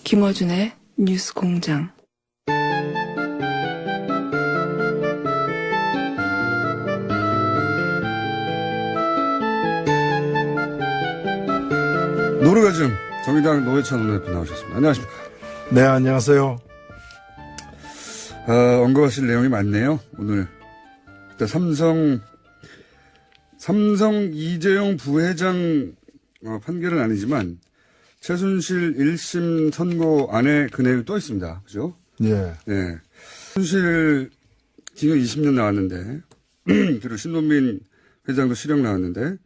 김어준의 뉴스 공장. 노르가즘 정의당 노회찬 원내대표 나오셨습니다. 안녕하십니까? 네, 안녕하세요. 언급하실 내용이 많네요. 오늘 일단 삼성 이재용 부회장 판결은 아니지만 최순실 1심 선고 안에 그 내용이 또 있습니다. 그죠? 예. 예. 최순실 징역 20년 나왔는데 그리고 신동빈 회장도 실형 나왔는데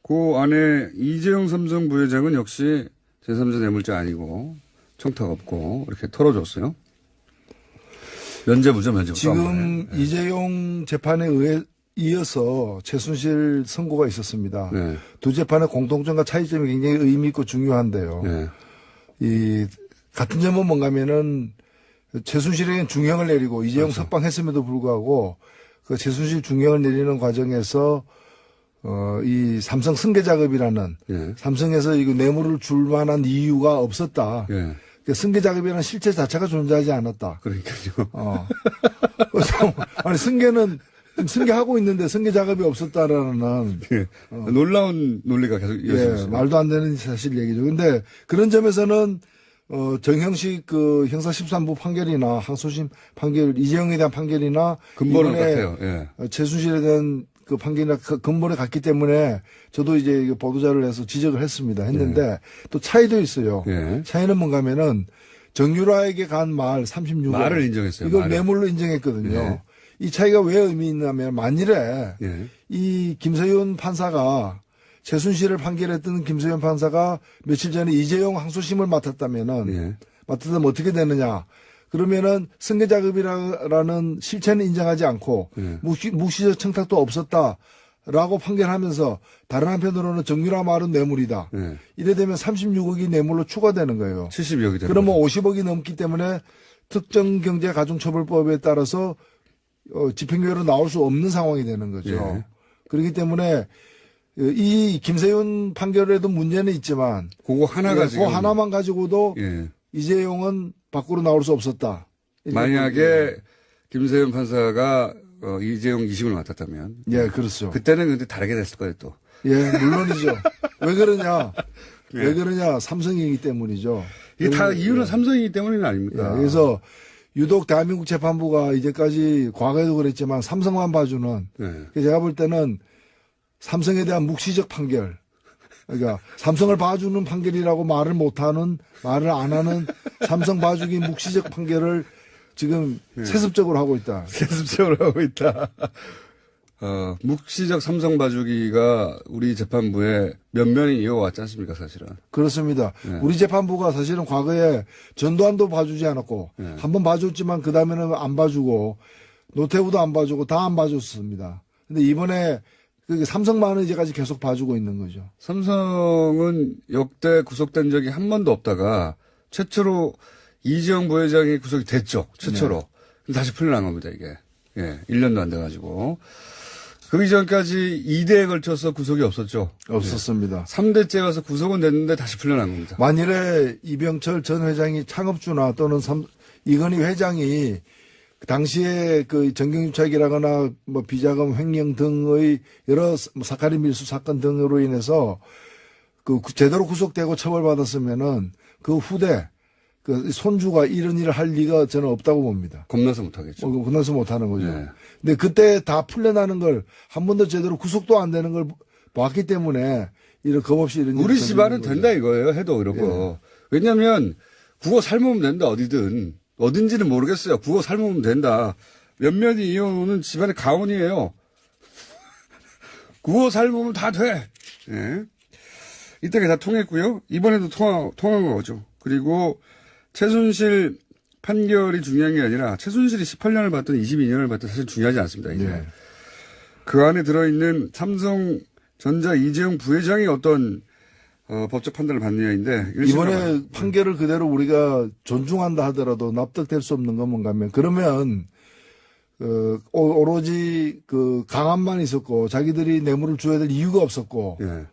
그 안에 이재용 삼성 부회장은 역시 제3자 뇌물죄 아니고 청탁 없고 이렇게 털어줬어요. 면죄부죠, 면죄부. 지금 이재용 재판에 이어서 최순실 선고가 있었습니다. 네. 두 재판의 공통점과 차이점이 굉장히 의미 있고 중요한데요. 네. 이 같은 점은 뭔가면은 최순실에게는 중형을 내리고 이재용 그렇죠. 석방했음에도 불구하고 그 최순실 중형을 내리는 과정에서 이 삼성 승계 작업이라는 네. 삼성에서 이거 뇌물을 줄 만한 이유가 없었다. 네. 그 승계 작업이라는 실체 자체가 존재하지 않았다. 그러니까요. 그래서 아니 승계하고 있는데 승계 작업이 없었다라는 네. 놀라운 논리가 계속 이어지고 있어요. 말도 안 되는 사실 얘기죠. 근데 그런 점에서는 정형식 그 형사 13부 판결이나 항소심 판결 이재용에 대한 판결이나 근본은 이번에 같아요. 예. 최순실에 대한 그 판결이나 근본에 갔기 때문에 저도 이제 보도자를 해서 지적을 했는데 또 차이도 있어요. 예. 차이는 뭔가면은 정유라에게 간 말 36억. 말을 인정했어요. 이걸 말을. 뇌물로 인정했거든요. 예. 이 차이가 왜 의미 있냐면 만일에 예. 이 김세윤 판사가 최순실을 판결했던 김세윤 판사가 며칠 전에 이재용 항소심을 맡았다면 예. 어떻게 되느냐. 그러면은 승계작업이라는 실체는 인정하지 않고 예. 묵시적 청탁도 없었다라고 판결하면서 다른 한편으로는 정유라 말은 뇌물이다. 예. 이래 되면 36억이 뇌물로 추가되는 거예요. 70억이 되는 그러면 거죠. 50억이 넘기 때문에 특정경제가중처벌법에 따라서 집행유예로 나올 수 없는 상황이 되는 거죠. 예. 그렇기 때문에 이 김세윤 판결에도 문제는 있지만 그거 하나가 그 하나만 가지고도 예. 이재용은 밖으로 나올 수 없었다. 만약에 김세윤 판사가 이재용 2심을 맡았다면 예, 그렇죠. 그때는 근데 다르게 됐을 거예요 또. 예, 물론이죠. 왜 그러냐? 예. 왜 그러냐? 삼성이기 때문이죠. 이게 다 예. 이유는 삼성이기 때문은 아닙니까? 예, 그래서 유독 대한민국 재판부가 이제까지 과거에도 그랬지만 삼성만 봐주는 예. 제가 볼 때는 삼성에 대한 묵시적 판결. 그러니까 삼성을 봐주는 판결이라고 말을 안 하는 삼성 봐주기 묵시적 판결을 지금 세습적으로 하고 있다. 세습적으로 하고 있다. 묵시적 삼성 봐주기가 우리 재판부에 면면이 이어왔지 않습니까, 사실은. 그렇습니다. 네. 우리 재판부가 사실은 과거에 전두환도 봐주지 않았고 네. 한 번 봐줬지만 그 다음에는 안 봐주고 노태우도 안 봐주고 다 안 봐줬습니다. 근데 이번에 그 삼성만은 이제까지 계속 봐주고 있는 거죠. 삼성은 역대 구속된 적이 한 번도 없다가 최초로 이재용 부회장이 구속이 됐죠. 최초로. 네. 다시 풀려난 겁니다, 이게. 예, 1년도 안 돼가지고. 그 이전까지 2대에 걸쳐서 구속이 없었죠. 없었습니다. 3대째 가서 구속은 됐는데 다시 풀려난 겁니다. 만일에 이병철 전 회장이 창업주나 또는 이건희 회장이 당시에 그 정경유착이라거나 뭐 비자금 횡령 등의 여러 사카린 밀수 사건 등으로 인해서 그 제대로 구속되고 처벌받았으면은 그 후대 그 손주가 이런 일을 할 리가 저는 없다고 봅니다. 겁나서 못하겠죠. 겁나서 못하는 거죠. 네. 근데 그때 다 풀려나는 걸 한 번도 제대로 구속도 안 되는 걸 봤기 때문에 이런 겁 없이 이런 우리 일이 집안은 저지른 된다 거죠. 이거예요. 해도 이런 거. 왜냐하면 국어 삶으면 된다 어디든. 어딘지는 모르겠어요. 국어 삶으면 된다. 몇몇이 이어오는 집안의 가훈이에요. 국어 삶으면 다 돼. 예. 이때가 다 통했고요. 이번에도 통한 거죠. 그리고 최순실 판결이 중요한 게 아니라 최순실이 18년을 받든 22년을 받든 사실 중요하지 않습니다. 이제. 네. 그 안에 들어있는 삼성전자 이재용 부회장이 어떤 법적 판단을 받느냐인데 이번에 판결을 그대로 우리가 존중한다 하더라도 납득될 수 없는 건 뭔가 하면 그러면 오로지 그 강압만 있었고 자기들이 뇌물을 줘야 될 이유가 없었고 예.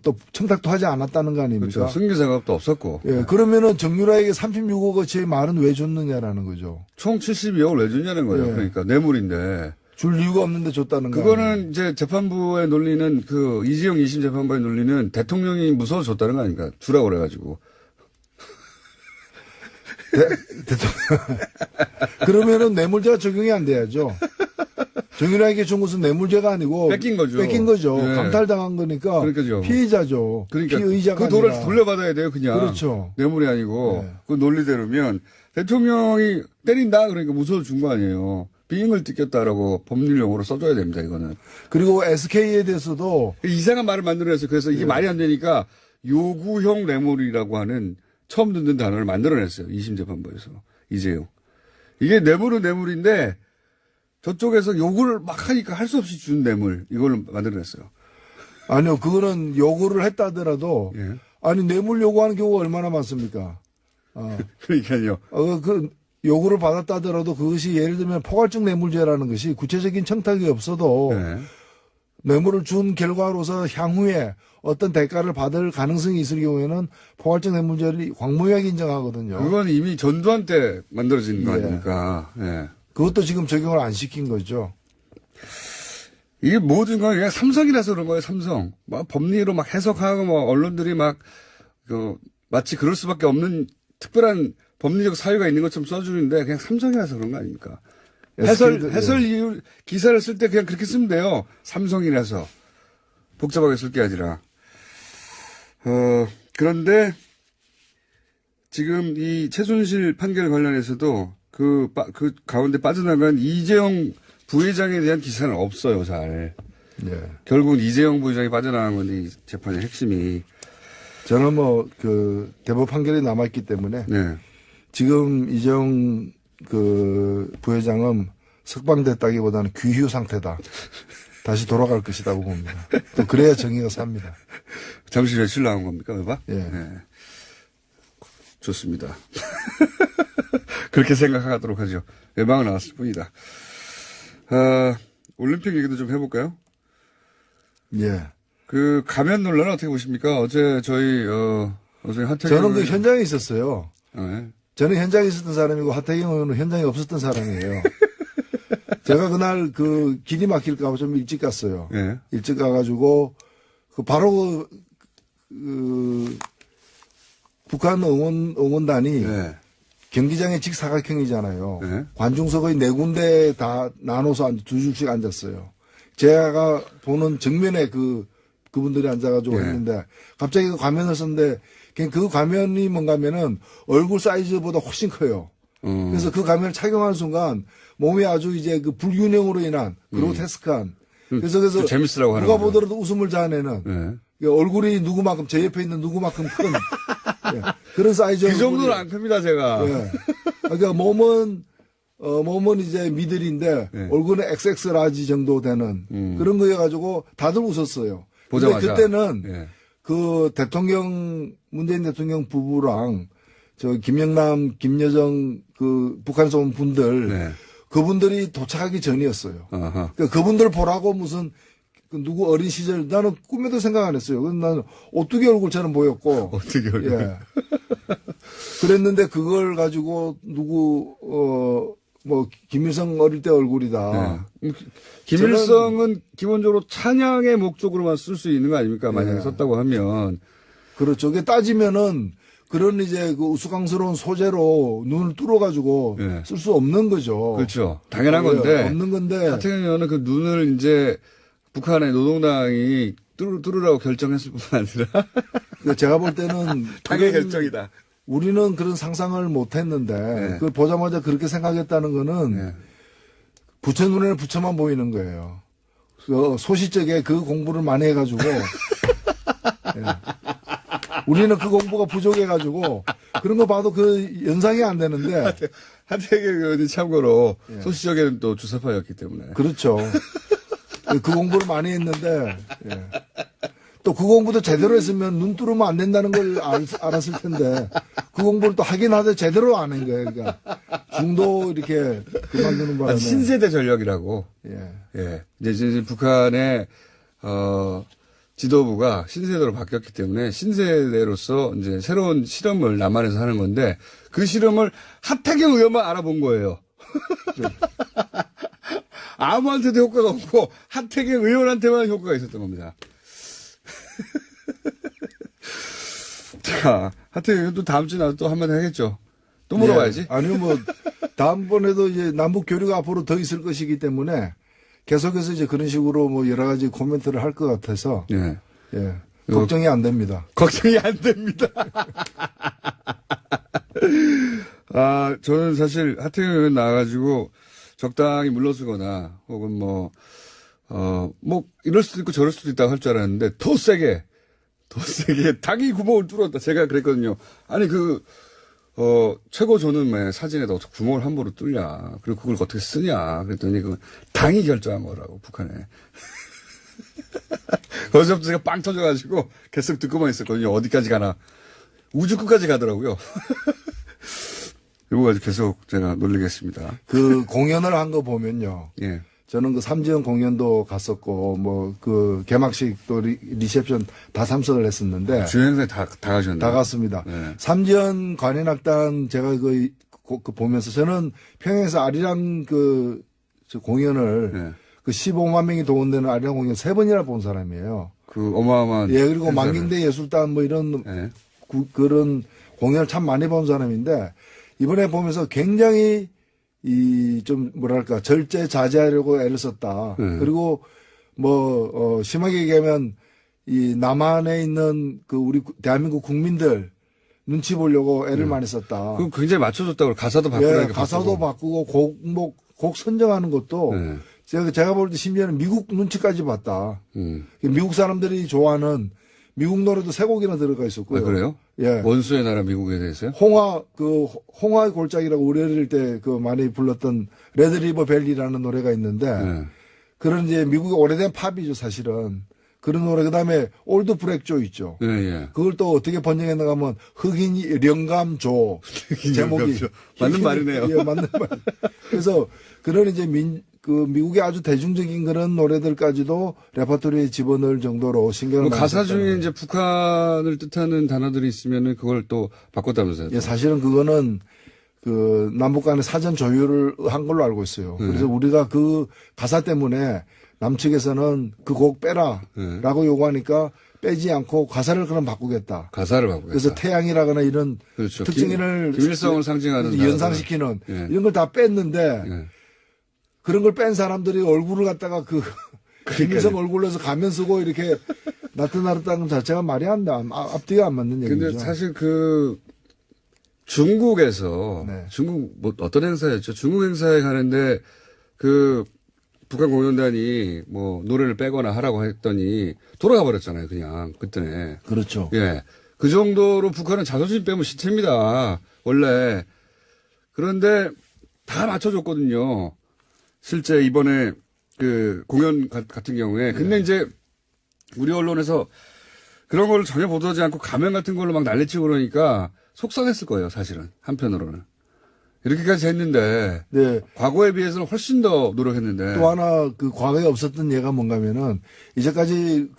또 청탁도 하지 않았다는 거 아닙니까? 그렇죠. 승계 작업도 없었고. 예, 그러면은 정유라에게 36억어치의 말은 왜 줬느냐라는 거죠. 총 72억을 왜 줬냐는 거예요. 예. 그러니까 뇌물인데. 줄 이유가 없는데 줬다는 거. 그거는 이제 재판부의 논리는 그 이재용 2심 재판부의 논리는 대통령이 무서워서 줬다는 거 아닙니까? 주라고 그래가지고. 대통령. 그러면은 뇌물죄가 적용이 안 돼야죠. 정유라에게 준 것은 뇌물죄가 아니고 뺏긴 거죠. 뺏긴 거죠. 예. 강탈당한 거니까 그러니까요. 피해자죠. 그러니까 피의자가 그 돈을 아니라. 돌려받아야 돼요, 그냥. 그렇죠. 뇌물이 아니고. 네. 그 논리대로면 대통령이 때린다 그러니까 무서워서 준 거 아니에요. 비행을 뜯겼다라고 법률 용어로 써줘야 됩니다, 이거는. 그리고 SK에 대해서도 이상한 말을 만들어냈어요. 그래서 이게 말이 안 되니까 요구형 뇌물이라고 하는 처음 듣는 단어를 만들어냈어요. 2심 재판부에서. 이재용. 이게 뇌물은 뇌물인데 저쪽에서 요구를 막 하니까 할 수 없이 준 뇌물. 이걸 만들어냈어요. 아니요, 그거는 요구를 했다 하더라도 예. 아니 뇌물 요구하는 경우가 얼마나 많습니까? 그러니까요. 그 요구를 받았다 하더라도 그것이 예를 들면 포괄적 뇌물죄라는 것이 구체적인 청탁이 없어도 네. 뇌물을 준 결과로서 향후에 어떤 대가를 받을 가능성이 있을 경우에는 포괄적 뇌물죄를 광범위하게 인정하거든요. 그건 이미 전두환 때 만들어진 거 예. 아닙니까? 예. 그것도 지금 적용을 안 시킨 거죠. 이게 모든 건 그냥 삼성이라서 그런 거예요, 삼성. 막 법리로 막 해석하고 뭐 언론들이 막, 마치 그럴 수밖에 없는 특별한 법리적 사유가 있는 것처럼 써주는데 그냥 삼성이라서 그런 거 아닙니까? 해설 이유, 기사를 쓸 때 그냥 그렇게 쓰면 돼요. 삼성이라서. 복잡하게 쓸 게 아니라. 그런데 지금 이 최순실 판결 관련해서도 그 가운데 빠져나간 이재용 부회장에 대한 기사는 없어요, 잘. 네. 결국은 이재용 부회장이 빠져나간 건데, 이 재판의 핵심이. 저는 대법 판결이 남아있기 때문에 네. 지금 이재용 부회장은 석방됐다기보다는 귀휴 상태다. 다시 돌아갈 것이라고 봅니다. 또 그래야 정의가 삽니다. 잠시 며칠 나온 겁니까, 외박? 예. 네. 좋습니다. 그렇게 생각하도록 하죠. 외박은 나왔을 뿐이다. 올림픽 얘기도 좀 해볼까요? 예. 그 가면 논란은 어떻게 보십니까? 어제 어제 하태경 저는 그 현장에 있었어요. 네. 저는 현장에 있었던 사람이고 하태경 의원은 현장에 없었던 사람이에요. 제가 그날 길이 막힐까 봐 좀 일찍 갔어요. 네. 일찍 가가지고 바로 북한 응원단이 네. 경기장의 직사각형이잖아요. 네. 관중석의 네 군데 다 나눠서 두 줄씩 앉았어요. 제가 보는 정면에 그분들이 앉아가지고 네. 했는데 갑자기 그 가면을 썼는데 그냥 그 가면이 뭔가 하면은 얼굴 사이즈보다 훨씬 커요. 그래서 그 가면을 착용하는 순간 몸이 아주 이제 그 불균형으로 인한 그로테스크한 그래서 재밌으라고 하는 누가 거죠. 보더라도 웃음을 자아내는 네. 얼굴이 누구만큼 제 옆에 있는 누구만큼 큰 예, 그런 사이즈. 그 정도는 안 큽니다, 제가. 예. 그러니까 몸은 이제 미들인데 네. 얼굴은 XX 라지 정도 되는 그런 거여 가지고 다들 웃었어요. 근데 보자마자. 그때는 네. 문재인 대통령 부부랑 김영남, 김여정 북한에서 온 분들 네. 그분들이 도착하기 전이었어요. 아하. 그러니까 그분들 보라고 무슨 누구 어린 시절 나는 꿈에도 생각 안 했어요. 나는 오뚜기 얼굴처럼 보였고. 어떻게 얼굴. 예. 그랬는데 그걸 가지고 김일성 어릴 때 얼굴이다. 네. 김일성은 기본적으로 찬양의 목적으로만 쓸 수 있는 거 아닙니까? 만약에 네. 썼다고 하면. 그렇죠. 그게 따지면은 그런 이제 우스꽝스러운 소재로 눈을 뚫어가지고 네. 쓸 수 없는 거죠. 그렇죠. 당연한 예, 건데. 없는 건데. 하태경 의원은 그 눈을 이제 북한의 노동당이 뚫으라고 결정했을 뿐 아니라. 그러니까 제가 볼 때는 당의 그런 결정이다. 우리는 그런 상상을 못 했는데 네. 그걸 보자마자 그렇게 생각했다는 거는 네. 부처 눈에는 부처만 보이는 거예요. 소시적에 그 공부를 많이 해가지고 예. 우리는 그 공부가 부족해가지고 그런 거 봐도 그 연상이 안 되는데 하태경 의원이 참고로 예. 소시적에는 또 주사파였기 때문에. 그렇죠. 그 공부를 많이 했는데 예. 또 그 공부도 제대로 했으면 눈 뚫으면 안 된다는 걸 알았을 텐데 그 공부를 또 하긴 하되 제대로 안 한 거예요. 그러니까 중도 이렇게 그만두는 바람에 신세대 전력이라고. 예. 예. 이제 북한의, 지도부가 신세대로 바뀌었기 때문에 신세대로서 이제 새로운 실험을 남한에서 하는 건데 그 실험을 하태경 의원만 알아본 거예요. 아무한테도 효과가 없고 하태경 의원한테만 효과가 있었던 겁니다. 자, 하태경 의원도 다음 주에 나도 또 한마디 하겠죠. 또 물어봐야지. 예. 아니요, 뭐, 다음번에도 이제 남북 교류가 앞으로 더 있을 것이기 때문에 계속해서 이제 그런 식으로 뭐 여러 가지 코멘트를 할 것 같아서. 예. 예. 걱정이 안 됩니다. 걱정이 안 됩니다. 아, 저는 사실 하태경 의원 나와가지고 적당히 물러서거나 혹은 뭐 이럴 수도 있고 저럴 수도 있다고 할 줄 알았는데 더 세게 당이 구멍을 뚫었다. 제가 그랬거든요. 아니, 최고 존엄의 사진에다 어떻게 구멍을 함부로 뚫냐. 그리고 그걸 어떻게 쓰냐. 그랬더니 그 당이 결정한 거라고, 북한에. 거기서부터 제가 빵 터져가지고 계속 듣고만 있었거든요. 어디까지 가나. 우주 끝까지 가더라고요. 이거 가지고 계속 제가 놀리겠습니다. 그 공연을 한 거 보면요. 예. 저는 그 삼지연 공연도 갔었고, 뭐, 그 개막식 또 리셉션 다 참석을 했었는데. 주요 행사에 다 가셨나요? 다 갔습니다. 네. 삼지연 관현악단 제가 그 보면서 저는 평양에서 아리랑 저 공연을 네. 그 15만 명이 동원되는 아리랑 공연 3번이나 본 사람이에요. 그 어마어마한. 예, 그리고 행사를. 만경대 예술단 뭐 이런 네. 그런 공연을 참 많이 본 사람인데 이번에 보면서 굉장히 좀 뭐랄까 절제자제하려고 애를 썼다. 그리고 심하게 얘기하면 이 남한에 있는 그 우리 대한민국 국민들 눈치 보려고 애를 많이 썼다. 그 굉장히 맞춰줬다고 가사도 바꾸라니까. 예, 가사도 바꾸고 곡 선정하는 것도 네. 제가 볼 때 심지어는 미국 눈치까지 봤다. 미국 사람들이 좋아하는 미국 노래도 3곡이나 들어가 있었고요. 아, 그래요? 예. 원수의 나라 미국에 대해서요? 홍화의 골짜기라고 우리 어릴 때 많이 불렀던 레드리버 벨리라는 노래가 있는데, 네. 그런 이제 미국의 오래된 팝이죠, 사실은. 그런 노래, 그 다음에 올드 브렉조 있죠. 예, 예. 그걸 또 어떻게 번역했는가 하면 흑인 영감조. 제목이. 영감조. 맞는 말이네요. 예, 맞는 말. 그래서 그런 이제 미국의 아주 대중적인 그런 노래들까지도 레퍼토리에 집어넣을 정도로 신경을 많이 가사 썼다는 중에 이제 북한을 뜻하는 단어들이 있으면은 그걸 또 바꿨다면서요? 예, 사실은 그거는 남북 간의 사전 조율을 한 걸로 알고 있어요. 그래서 우리가 그 가사 때문에 남측에서는 그 곡 빼라라고 요구하니까 빼지 않고 가사를 그럼 바꾸겠다. 가사를 바꾸겠다. 그래서 태양이라거나 이런 그렇죠. 특징을 김일성을 상징하는 연상시키는 예. 이런 걸 다 뺐는데 예. 그런 걸 뺀 사람들이 얼굴을 갖다가 김일성 얼굴로 해서 가면 쓰고 이렇게 나타나렸다는 자체가 말이 안 돼. 앞뒤가 안 맞는 얘기죠. 근데 사실 중국에서 네. 중국 어떤 행사였죠? 중국 행사에 가는데 북한 공연단이 노래를 빼거나 하라고 했더니 돌아가 버렸잖아요, 그냥 그때네. 그렇죠. 예. 그 정도로 북한은 자존심 빼면 시체입니다. 원래. 그런데 다 맞춰줬거든요. 실제 이번에 공연 같은 경우에. 근데 이제 우리 언론에서 그런 걸 전혀 보도하지 않고 가면 같은 걸로 막 난리치고 그러니까 속상했을 거예요, 사실은. 한편으로는. 이렇게까지 했는데. 네. 과거에 비해서는 훨씬 더 노력했는데. 또 하나 과거에 없었던 예가 뭔가 하면은 이제까지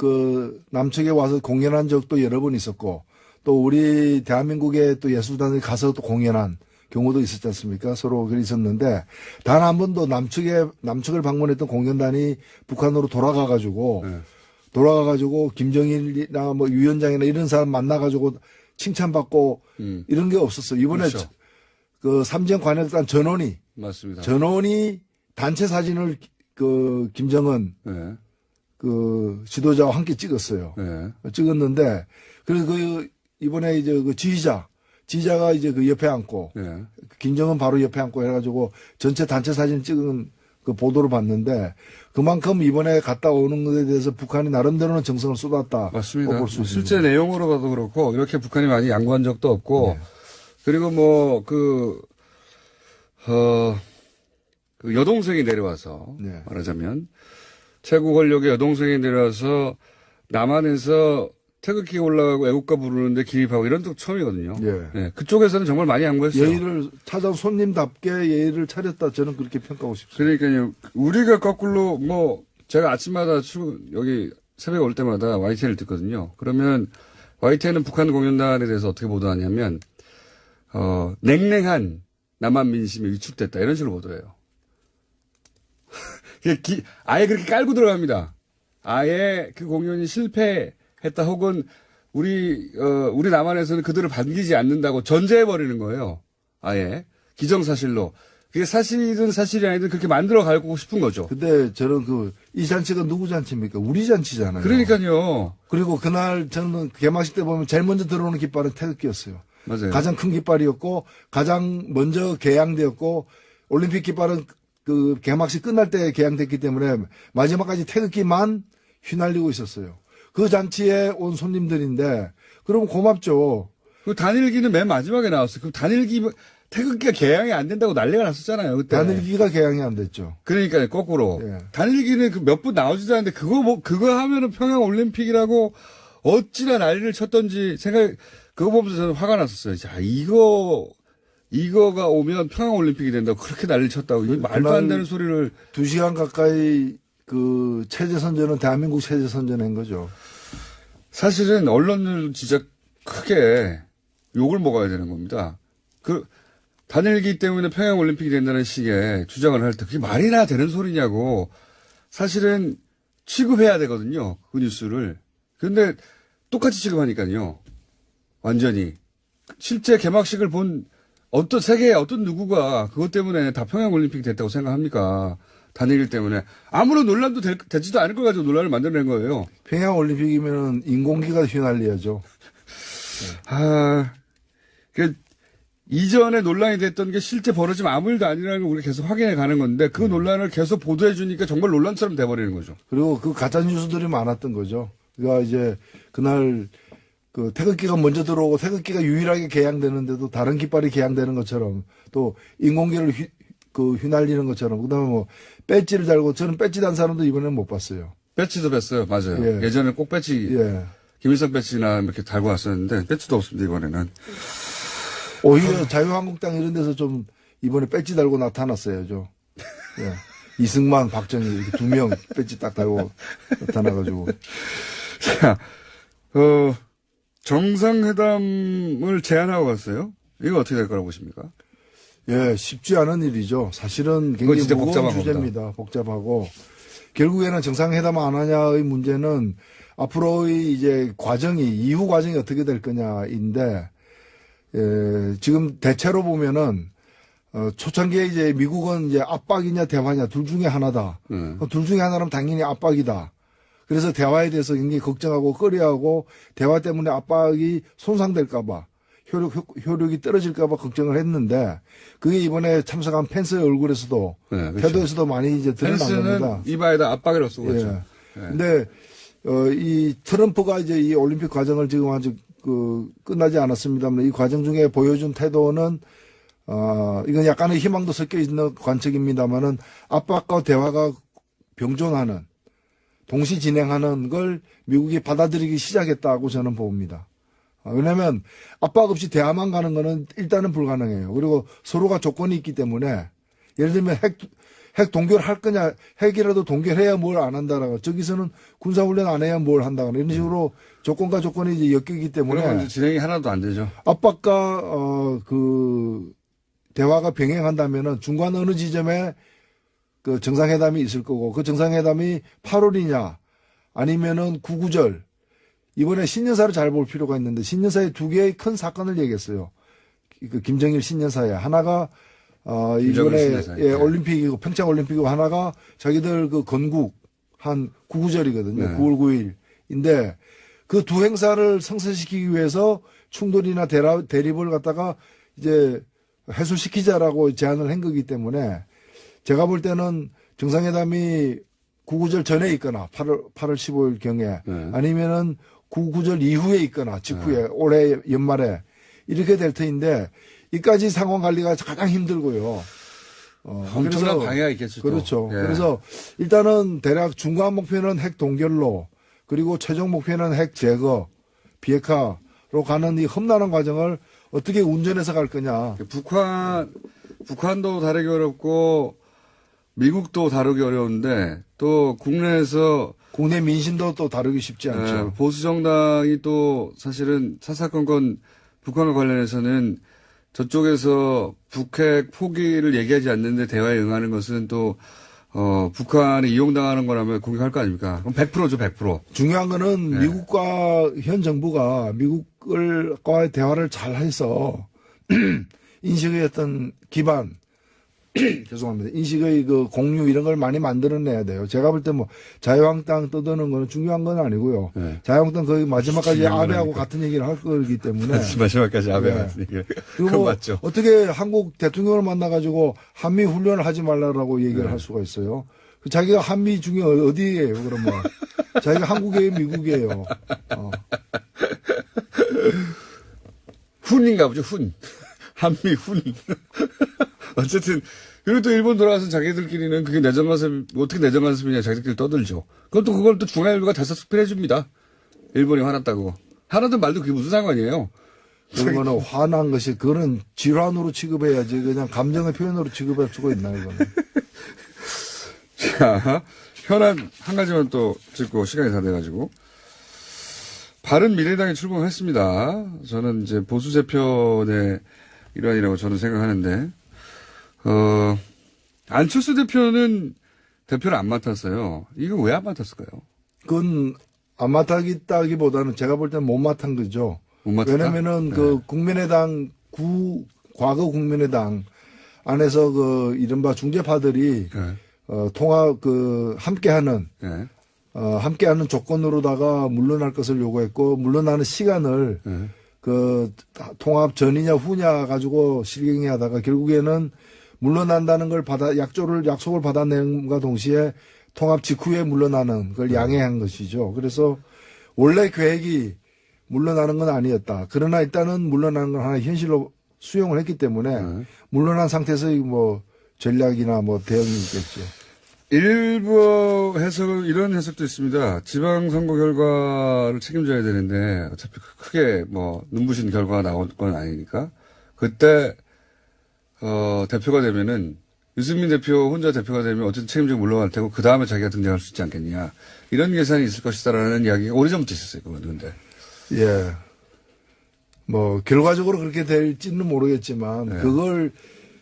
남측에 와서 공연한 적도 여러 번 있었고 또 우리 대한민국의 또 예술단이 가서 또 공연한 경우도 있었지 않습니까? 서로 있었는데 단 한 번도 남측을 방문했던 공연단이 북한으로 돌아가가지고 김정일이나 위원장이나 이런 사람 만나가지고 칭찬받고 이런 게 없었어요. 이번에 그렇죠. 삼지연 관현악단 맞습니다. 전원이 단체 사진을 김정은 네. 지도자와 함께 찍었어요. 네. 찍었는데 그래서 이번에 이제 지휘자가 이제 옆에 앉고 네. 김정은 바로 옆에 앉고 해가지고 전체 단체 사진 찍은 보도를 봤는데 그만큼 이번에 갔다 오는 것에 대해서 북한이 나름대로는 정성을 쏟았다. 맞습니다. 볼 수 실제 내용으로 봐도 그렇고 이렇게 북한이 많이 양보한 적도 없고 그리고 여동생이 내려와서 말하자면 최고 권력의 여동생이 내려와서 남한에서 태극기 올라가고 애국가 부르는데 기립하고 이런 적 처음이거든요. 네, 그쪽에서는 정말 많이 양보했어요. 예의를 찾아온 손님답게 예의를 차렸다. 저는 그렇게 평가하고 싶습니다. 그러니까요. 우리가 거꾸로 제가 아침마다 여기 새벽에 올 때마다 YTN을 듣거든요. 그러면 YTN은 북한 공연단에 대해서 어떻게 보도하냐면, 냉랭한 남한 민심이 위축됐다. 이런 식으로 보도해요. 아예 그렇게 깔고 들어갑니다. 아예 그 공연이 실패했다 혹은 우리 남한에서는 그들을 반기지 않는다고 전제해버리는 거예요. 아예. 기정사실로. 그게 사실이든 사실이 아니든 그렇게 만들어 가고 싶은 거죠. 근데 저는 이 잔치가 누구 잔치입니까? 우리 잔치잖아요. 그러니까요. 그리고 그날 저는 개막식 때 보면 제일 먼저 들어오는 깃발은 태극기였어요. 맞아요. 가장 큰 깃발이었고, 가장 먼저 개양되었고, 올림픽 깃발은 그 개막식 끝날 때 개양됐기 때문에 마지막까지 태극기만 휘날리고 있었어요. 그 잔치에 온 손님들인데, 그럼 고맙죠. 그 단일기는 맨 마지막에 나왔어요. 그 태극기가 개양이 안 된다고 난리가 났었잖아요. 그때. 단일기가 개양이 안 됐죠. 그러니까요, 거꾸로. 예. 단일기는 몇 분 나오지도 않는데, 그거 하면은 평양 올림픽이라고 어찌나 난리를 쳤던지 그거 보면서 저는 화가 났었어요. 자, 이거가 오면 평양 올림픽이 된다고 그렇게 난리를 쳤다고. 이거 말도 안 되는 소리를. 2시간 가까이 그 체제선전은 대한민국 체제선전한 거죠. 사실은 언론들도 진짜 크게 욕을 먹어야 되는 겁니다. 단일기 때문에 평양 올림픽이 된다는 식의 주장을 할 때 그게 말이나 되는 소리냐고 사실은 취급해야 되거든요. 그 뉴스를. 그런데 똑같이 취급하니까요. 완전히. 실제 개막식을 본 세계의 어떤 누구가 그것 때문에 다 평양 올림픽이 됐다고 생각합니까? 단일기 때문에. 아무런 논란도 되지도 않을 거 가지고 논란을 만들어낸 거예요. 평양 올림픽이면 인공기가 휘날려야죠. 이전에 논란이 됐던 게 실제 벌어지면 아무 일도 아니라는 걸 우리가 계속 확인해 가는 건데 그 논란을 계속 보도해 주니까 정말 논란처럼 돼버리는 거죠. 그리고 그 가짜 뉴스들이 많았던 거죠. 그러니까 이제 그날 그 태극기가 먼저 들어오고 태극기가 유일하게 개양되는데도 다른 깃발이 개양되는 것처럼 또 인공기를 휘날리는 것처럼 그다음에 뭐 배지를 달고 저는 배지 단 사람도 이번에는 못 봤어요. 배지도 뵀어요. 맞아요. 예. 예전에 꼭 배지 예. 김일성 배지나 이렇게 달고 왔었는데 배지도 없습니다. 이번에는. 오히려 자유한국당 이런 데서 좀 이번에 배지 달고 나타났어야죠. 예. 이승만, 박정희 이렇게 2명 배지 딱 달고 나타나가지고. 자, 정상회담을 제안하고 갔어요. 이거 어떻게 될 거라고 보십니까? 예, 쉽지 않은 일이죠. 사실은 굉장히 진짜 무거운 복잡한 주제입니다. 복잡하고. 결국에는 정상회담 안 하냐의 문제는 앞으로의 이제 이후 과정이 어떻게 될 거냐인데, 지금 대체로 보면은, 초창기에 이제 미국은 이제 압박이냐 대화냐 둘 중에 하나다. 둘 중에 하나라면 당연히 압박이다. 그래서 대화에 대해서 굉장히 걱정하고 꺼려하고 대화 때문에 압박이 손상될까봐 효력이 떨어질까봐 걱정을 했는데 그게 이번에 참석한 펜스의 얼굴에서도 그렇죠. 태도에서도 많이 이제 드러난 겁니다. 펜스는 이바에다 압박이라고 쓰고 예. 있죠. 근데 이 트럼프가 이제 이 올림픽 과정을 지금 아직 끝나지 않았습니다만 이 과정 중에 보여준 태도는 이건 약간의 희망도 섞여 있는 관측입니다만은 압박과 대화가 병존하는 동시 진행하는 걸 미국이 받아들이기 시작했다고 저는 봅니다. 왜냐하면 압박 없이 대화만 가는 거는 일단은 불가능해요. 그리고 서로가 조건이 있기 때문에 예를 들면 핵 동결할 거냐, 핵이라도 동결해야 뭘 안 한다라고 저기서는 군사훈련 안 해야 뭘 한다거나 이런 식으로 조건과 조건이 이제 엮이기 때문에 그러면 진행이 하나도 안 되죠. 압박과 대화가 병행한다면은 중간 어느 지점에 그 정상회담이 있을 거고 그 정상회담이 8월이냐 아니면은 구구절 이번에 신년사를 잘 볼 필요가 있는데 신년사에 2개의 큰 사건을 얘기했어요. 그 김정일 신년사에 하나가 이번에 올림픽이고 평창 올림픽이고 하나가 자기들 그 건국 한 구구절이거든요. 네. 9월 9일인데 그 두 행사를 성사시키기 위해서 충돌이나 대립을 갖다가 이제 해소시키자라고 제안을 한 거기 때문에 제가 볼 때는 정상회담이 구구절 전에 있거나 8월 15일 경에 아니면은 구구절 이후에 있거나 직후에 올해 연말에 이렇게 될 터인데 이까지 상황 관리가 가장 힘들고요. 엄청난 방해가 있겠죠. 그렇죠. 예. 그래서 일단은 대략 중간 목표는 핵 동결로 그리고 최종 목표는 핵 제거, 비핵화로 가는 이 험난한 과정을 어떻게 운전해서 갈 거냐. 북한도 다루기 어렵고 미국도 다루기 어려운데 또 국내에서 국내 민심도 또 다루기 쉽지 않죠. 보수 정당이 또 사실은 사사건건 북한과 관련해서는 저쪽에서 북핵 포기를 얘기하지 않는데 대화에 응하는 것은 또 북한에 이용당하는 거라면 공격할 거 아닙니까? 그럼 100%죠, 100%. 중요한 거는 미국과 현 정부가 미국과의 대화를 잘 해서 인식의 어떤 기반, 죄송합니다. 인식의 그 공유 이런 걸 많이 만들어내야 돼요. 제가 볼 때 뭐 자유한국당 떠드는 거는 중요한 건 아니고요. 네. 자유한국당 거의 마지막까지 아베하고 같은 얘기를 할 거기 때문에. 마지막까지 아베 같은 얘기를. 그리고 그건 뭐 맞죠. 어떻게 한국 대통령을 만나가지고 한미 훈련을 하지 말라라고 얘기를 할 수가 있어요. 자기가 한미 중에 어디예요, 그러면. 자기가 한국이에요, 미국이에요. 훈인가 보죠, 훈. 한미 훈. 어쨌든, 그리고 또 일본 돌아가서 자기들끼리는 그게 내정 간섭, 어떻게 내정 간섭이냐 자기들끼리 떠들죠. 그걸 또 중앙일보가 다섯 스필해줍니다. 일본이 화났다고. 화나든 말도 그게 무슨 상관이에요. 그거는 화난 것이, 그거는 질환으로 취급해야지. 그냥 감정의 표현으로 취급할 수가 있나, 이거는. 자, 현안 한 가지만 또 짚고 시간이 다 돼가지고. 바른미래당에 출범했습니다. 저는 이제 보수재편의 일환이라고 저는 생각하는데, 안철수 대표는 대표를 안 맡았어요. 이거 왜 안 맡았을까요? 그건 안 맡았다기보다는 제가 볼 때는 못 맡은 거죠. 못 맡았다? 왜냐면은 그 국민의당 과거 국민의당 안에서 그 이른바 중재파들이 네. 통합 함께하는 네. 함께하는 조건으로다가 물러날 것을 요구했고, 물러나는 시간을 네. 통합 전이냐 후냐 가지고 실갱이하다가 결국에는 물러난다는 걸 약속을 받아낸과 동시에 통합 직후에 물러나는 걸 양해한 것이죠. 그래서 원래 계획이 물러나는 건 아니었다. 그러나 일단은 물러나는 건 하나 현실로 수용을 했기 때문에 물러난 상태에서의 뭐 전략이나 뭐 대응이 있겠죠. 일부 이런 해석도 있습니다. 지방선거 결과를 책임져야 되는데, 어차피 크게 뭐, 눈부신 결과가 나올 건 아니니까. 그때, 대표가 되면은, 유승민 대표 혼자 대표가 되면 어쨌든 책임지고 물러갈 테고, 그 다음에 자기가 등장할 수 있지 않겠냐. 이런 계산이 있을 것이다라는 이야기가 오래전부터 있었어요, 그건 근데. 예. 뭐, 결과적으로 그렇게 될지는 모르겠지만, 네. 그걸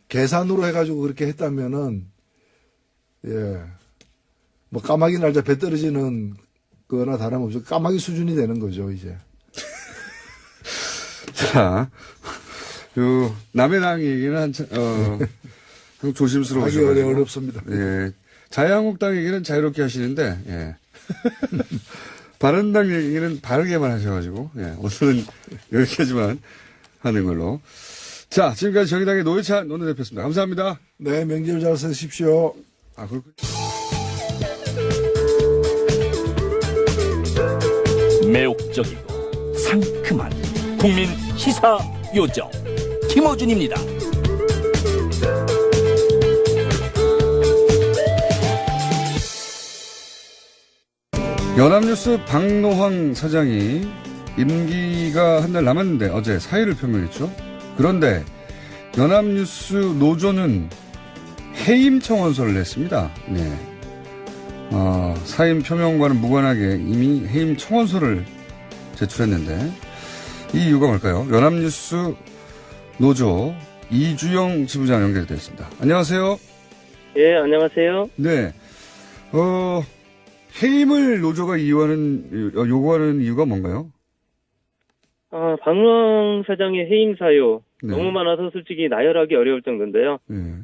계산으로 해가지고 그렇게 했다면은, 예. 뭐, 까마귀 날자 배 떨어지는 거나 다름없이 까마귀 수준이 되는 거죠, 이제. 자, 남의 당 얘기는 좀 조심스러우셔 하기 어렵습니다. 예. 자유한국당 얘기는 자유롭게 하시는데, 예. 바른당 얘기는 바르게만 하셔가지고, 예. 오늘은 여기까지만 하는 걸로. 자, 지금까지 정의당의 노회찬 원내대표였습니다. 감사합니다. 네, 명절 잘 쓰십시오. 그렇군요. 매혹적이고 상큼한 국민 시사 요정 김어준입니다. 연합뉴스 박노황 사장이 임기가 한 달 남았는데 어제 사의를 표명했죠. 그런데 연합뉴스 노조는 해임 청원서를 냈습니다. 네. 사임 표명과는 무관하게 이미 해임 청원서를 제출했는데 이 이유가 뭘까요? 연합뉴스 노조 이주영 지부장 연결되어 있습니다. 안녕하세요. 예, 안녕하세요. 네. 해임을 노조가 요구하는 이유가 뭔가요? 박노황 사장의 해임 사유 네. 너무 많아서 솔직히 나열하기 어려울 정도인데요. 네.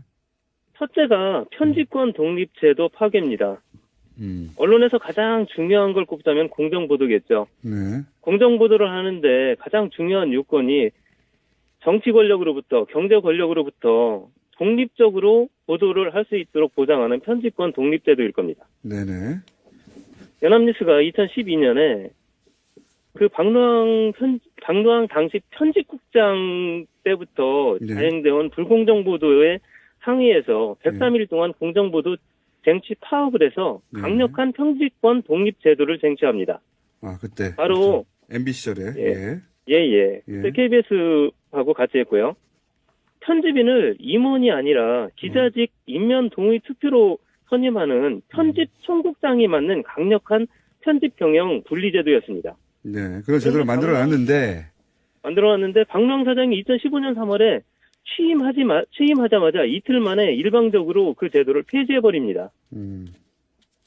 첫째가 편집권 독립제도 파괴입니다. 언론에서 가장 중요한 걸 꼽자면 공정보도겠죠. 네. 공정보도를 하는데 가장 중요한 요건이 정치 권력으로부터 경제 권력으로부터 독립적으로 보도를 할 수 있도록 보장하는 편집권 독립제도일 겁니다. 네네. 연합뉴스가 2012년에 그 박노황 당시 편집국장 때부터 네. 자행되어 불공정 보도의 항의에서 103일 동안 공정보도 쟁취 파업을 해서 네. 강력한 편집권 독립 제도를 쟁취합니다. 그때. 바로 MB 시절에. 예. 예. KBS하고 같이 했고요. 편집인을 임원이 아니라 기자직 임면 동의 투표로 선임하는 편집 총국장이 맡는 강력한 편집 경영 분리제도였습니다. 네, 그런 제도를 만들어놨는데, 박노왕 사장이 2015년 3월에 취임하자마자 이틀 만에 일방적으로 그 제도를 폐지해버립니다.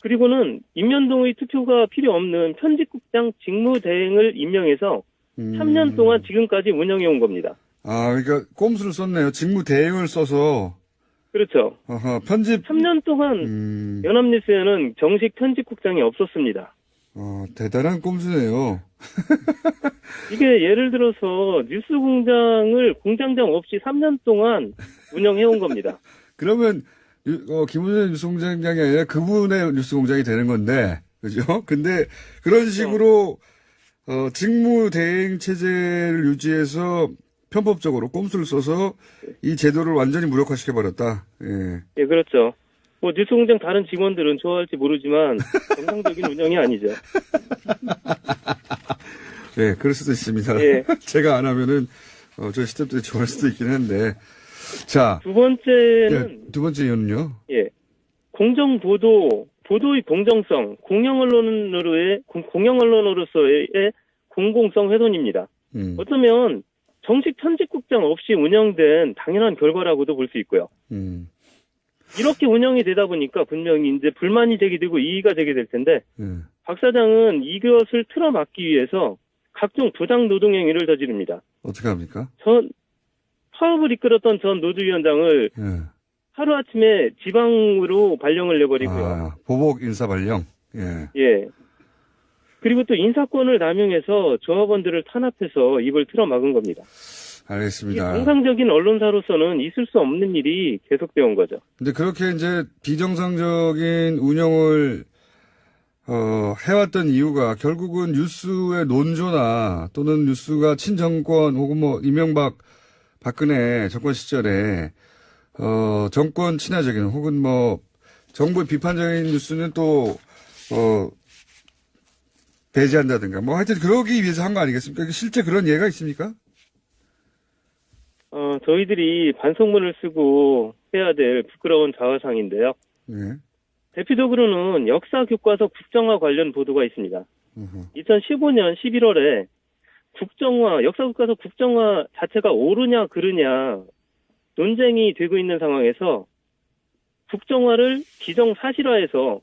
그리고는 임면동의 투표가 필요 없는 편집국장 직무대행을 임명해서 3년 동안 지금까지 운영해온 겁니다. 아, 그러니까 꼼수를 썼네요. 직무 대행을 써서. 그렇죠. 편집. 3년 동안 연합뉴스에는 정식 편집국장이 없었습니다. 대단한 꼼수네요. 이게 예를 들어서 뉴스공장을 공장장 없이 3년 동안 운영해온 겁니다. 그러면 김호준 뉴스공장장이 아니라 그분의 뉴스공장이 되는 건데, 그죠? 근데 그런 식으로 직무 대행 체제를 유지해서 편법적으로 꼼수를 써서 이 제도를 완전히 무력화시켜버렸다. 예. 예, 그렇죠. 뭐 뉴스공장 다른 직원들은 좋아할지 모르지만 정상적인 운영이 아니죠. 네, 그럴 수도 있습니다. 예. 제가 안 하면은 저희 스태프들이 좋아할 수도 있긴 한데. 자, 두 번째는 두 번째 이유는요. 예, 공정 보도의 공정성, 공영 언론으로서의 공공성 훼손입니다. 어쩌면 정식 편집국장 없이 운영된 당연한 결과라고도 볼 수 있고요. 이렇게 운영이 되다 보니까 분명히 이제 불만이 제기되고 이의가 제기될 텐데, 박 사장은 이것을 틀어막기 위해서 각종 부당 노동 행위를 저지릅니다. 어떻게 합니까? 파업을 이끌었던 전 노조위원장을 예. 하루아침에 지방으로 발령을 내버리고요. 보복 인사 발령. 예. 예. 그리고 또 인사권을 남용해서 조합원들을 탄압해서 입을 틀어막은 겁니다. 알겠습니다. 정상적인 언론사로서는 있을 수 없는 일이 계속되어 온 거죠. 근데 그렇게 이제 비정상적인 운영을 해왔던 이유가 결국은 뉴스의 논조나 또는 뉴스가 친정권 혹은 뭐 이명박 박근혜 정권 시절에 정권 친화적인 혹은 뭐 정부의 비판적인 뉴스는 또 배제한다든가 뭐 하여튼 그러기 위해서 한 거 아니겠습니까? 실제 그런 예가 있습니까? 저희들이 반성문을 쓰고 해야 될 부끄러운 자화상인데요. 네. 대표적으로는 역사 교과서 국정화 관련 보도가 있습니다. 2015년 11월에 역사 교과서 국정화 자체가 옳으냐 그르냐 논쟁이 되고 있는 상황에서 국정화를 기정사실화해서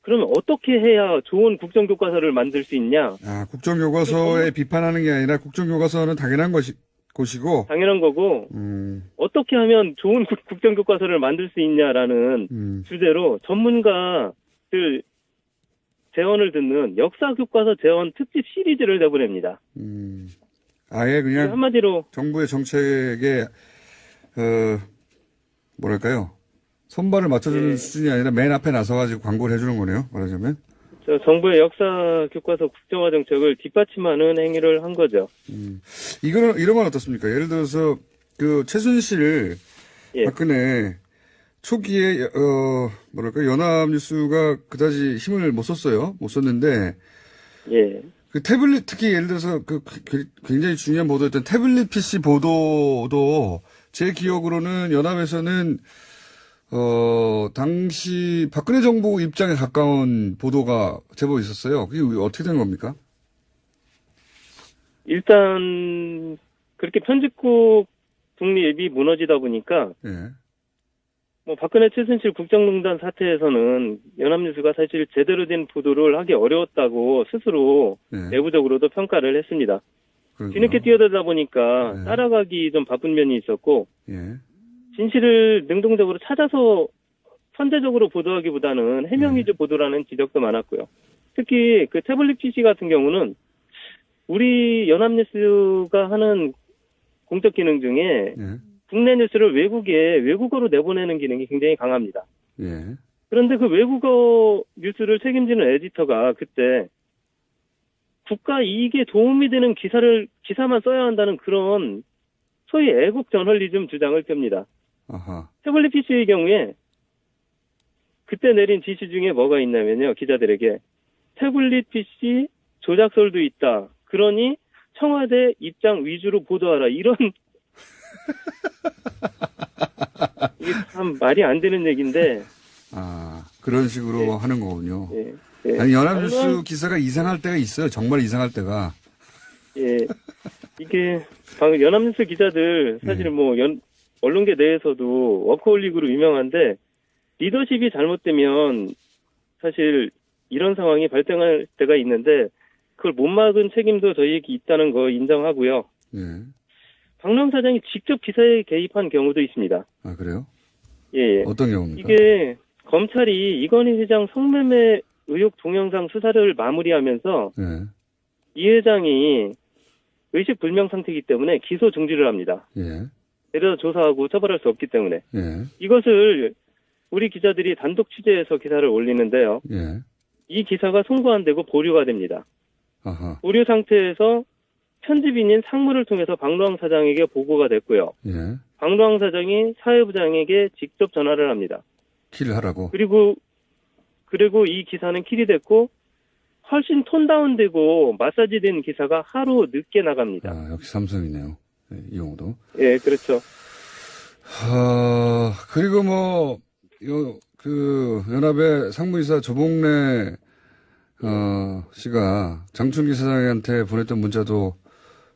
그러면 어떻게 해야 좋은 국정교과서를 만들 수 있냐? 국정교과서에 비판하는 게 아니라 국정교과서는 당연한 것이고 당연한 거고 어떻게 하면 좋은 국정교과서를 만들 수 있냐라는 주제로 전문가들 재원을 듣는 역사교과서 재원 특집 시리즈를 내보냅니다. 아예 그냥 한마디로 정부의 정책에 뭐랄까요? 손발을 맞춰주는 수준이 아니라 맨 앞에 나서가지고 광고를 해주는 거네요. 말하자면. 정부의 역사교과서 국정화 정책을 뒷받침하는 행위를 한 거죠. 이런 건 어떻습니까? 예를 들어서 그 최순실 박근혜 초기에 연합뉴스가 그다지 힘을 못 썼어요. 못 썼는데 그 태블릿 특히 예를 들어서 그 굉장히 중요한 보도였던 태블릿 PC 보도도 제 기억으로는 연합에서는 당시 박근혜 정부 입장에 가까운 보도가 제법 있었어요. 그게 어떻게 된 겁니까? 일단 그렇게 편집국 독립이 무너지다 보니까 박근혜 최순실 국정농단 사태에서는 연합뉴스가 사실 제대로 된 보도를 하기 어려웠다고 스스로 내부적으로도 평가를 했습니다. 뒤늦게 뛰어들다 보니까 따라가기 좀 바쁜 면이 있었고 진실을 능동적으로 찾아서 선제적으로 보도하기보다는 해명 위주 보도라는 지적도 많았고요. 특히 그 태블릿 PC 같은 경우는 우리 연합뉴스가 하는 공적 기능 중에 국내 뉴스를 외국어로 내보내는 기능이 굉장히 강합니다. 그런데 그 외국어 뉴스를 책임지는 에디터가 그때 국가 이익에 도움이 되는 기사만 써야 한다는 그런 소위 애국 저널리즘 주장을 펴니다. 태블릿 PC의 경우에 그때 내린 지시 중에 뭐가 있냐면요. 기자들에게 태블릿 PC 조작설도 있다. 그러니 청와대 입장 위주로 보도하라. 이런 이게 참 말이 안 되는 얘기인데 그런 식으로 하는 거군요. 예. 아니, 연합뉴스 기사가 이상할 때가 있어요. 정말 이상할 때가. 예. 이게 방금 연합뉴스 기자들 사실 뭐 언론계 내에서도 워커홀릭으로 유명한데 리더십이 잘못되면 사실 이런 상황이 발생할 때가 있는데 그걸 못 막은 책임도 저희에게 있다는 거 인정하고요. 예. 박노영 사장이 직접 기사에 개입한 경우도 있습니다. 아, 그래요? 예. 어떤 경우입니까? 이게 검찰이 이건희 회장 성매매 의혹 동영상 수사를 마무리하면서 예. 이 회장이 의식 불명 상태이기 때문에 기소 중지를 합니다. 예. 데려다 조사하고 처벌할 수 없기 때문에. 예. 이것을 우리 기자들이 단독 취재해서 기사를 올리는데요. 예. 이 기사가 송부 안 되고 보류가 됩니다. 아하. 보류 상태에서 편집인인 상무를 통해서 박노왕 사장에게 보고가 됐고요. 예. 박노왕 사장이 사회부장에게 직접 전화를 합니다. 킬을 하라고. 그리고 이 기사는 킬이 됐고 훨씬 톤 다운되고 마사지된 기사가 하루 늦게 나갑니다. 아, 역시 삼성이네요. 예, 이 경우도. 예, 그렇죠. 그리고 연합의 상무이사 조봉래, 씨가 장충기 사장한테 보냈던 문자도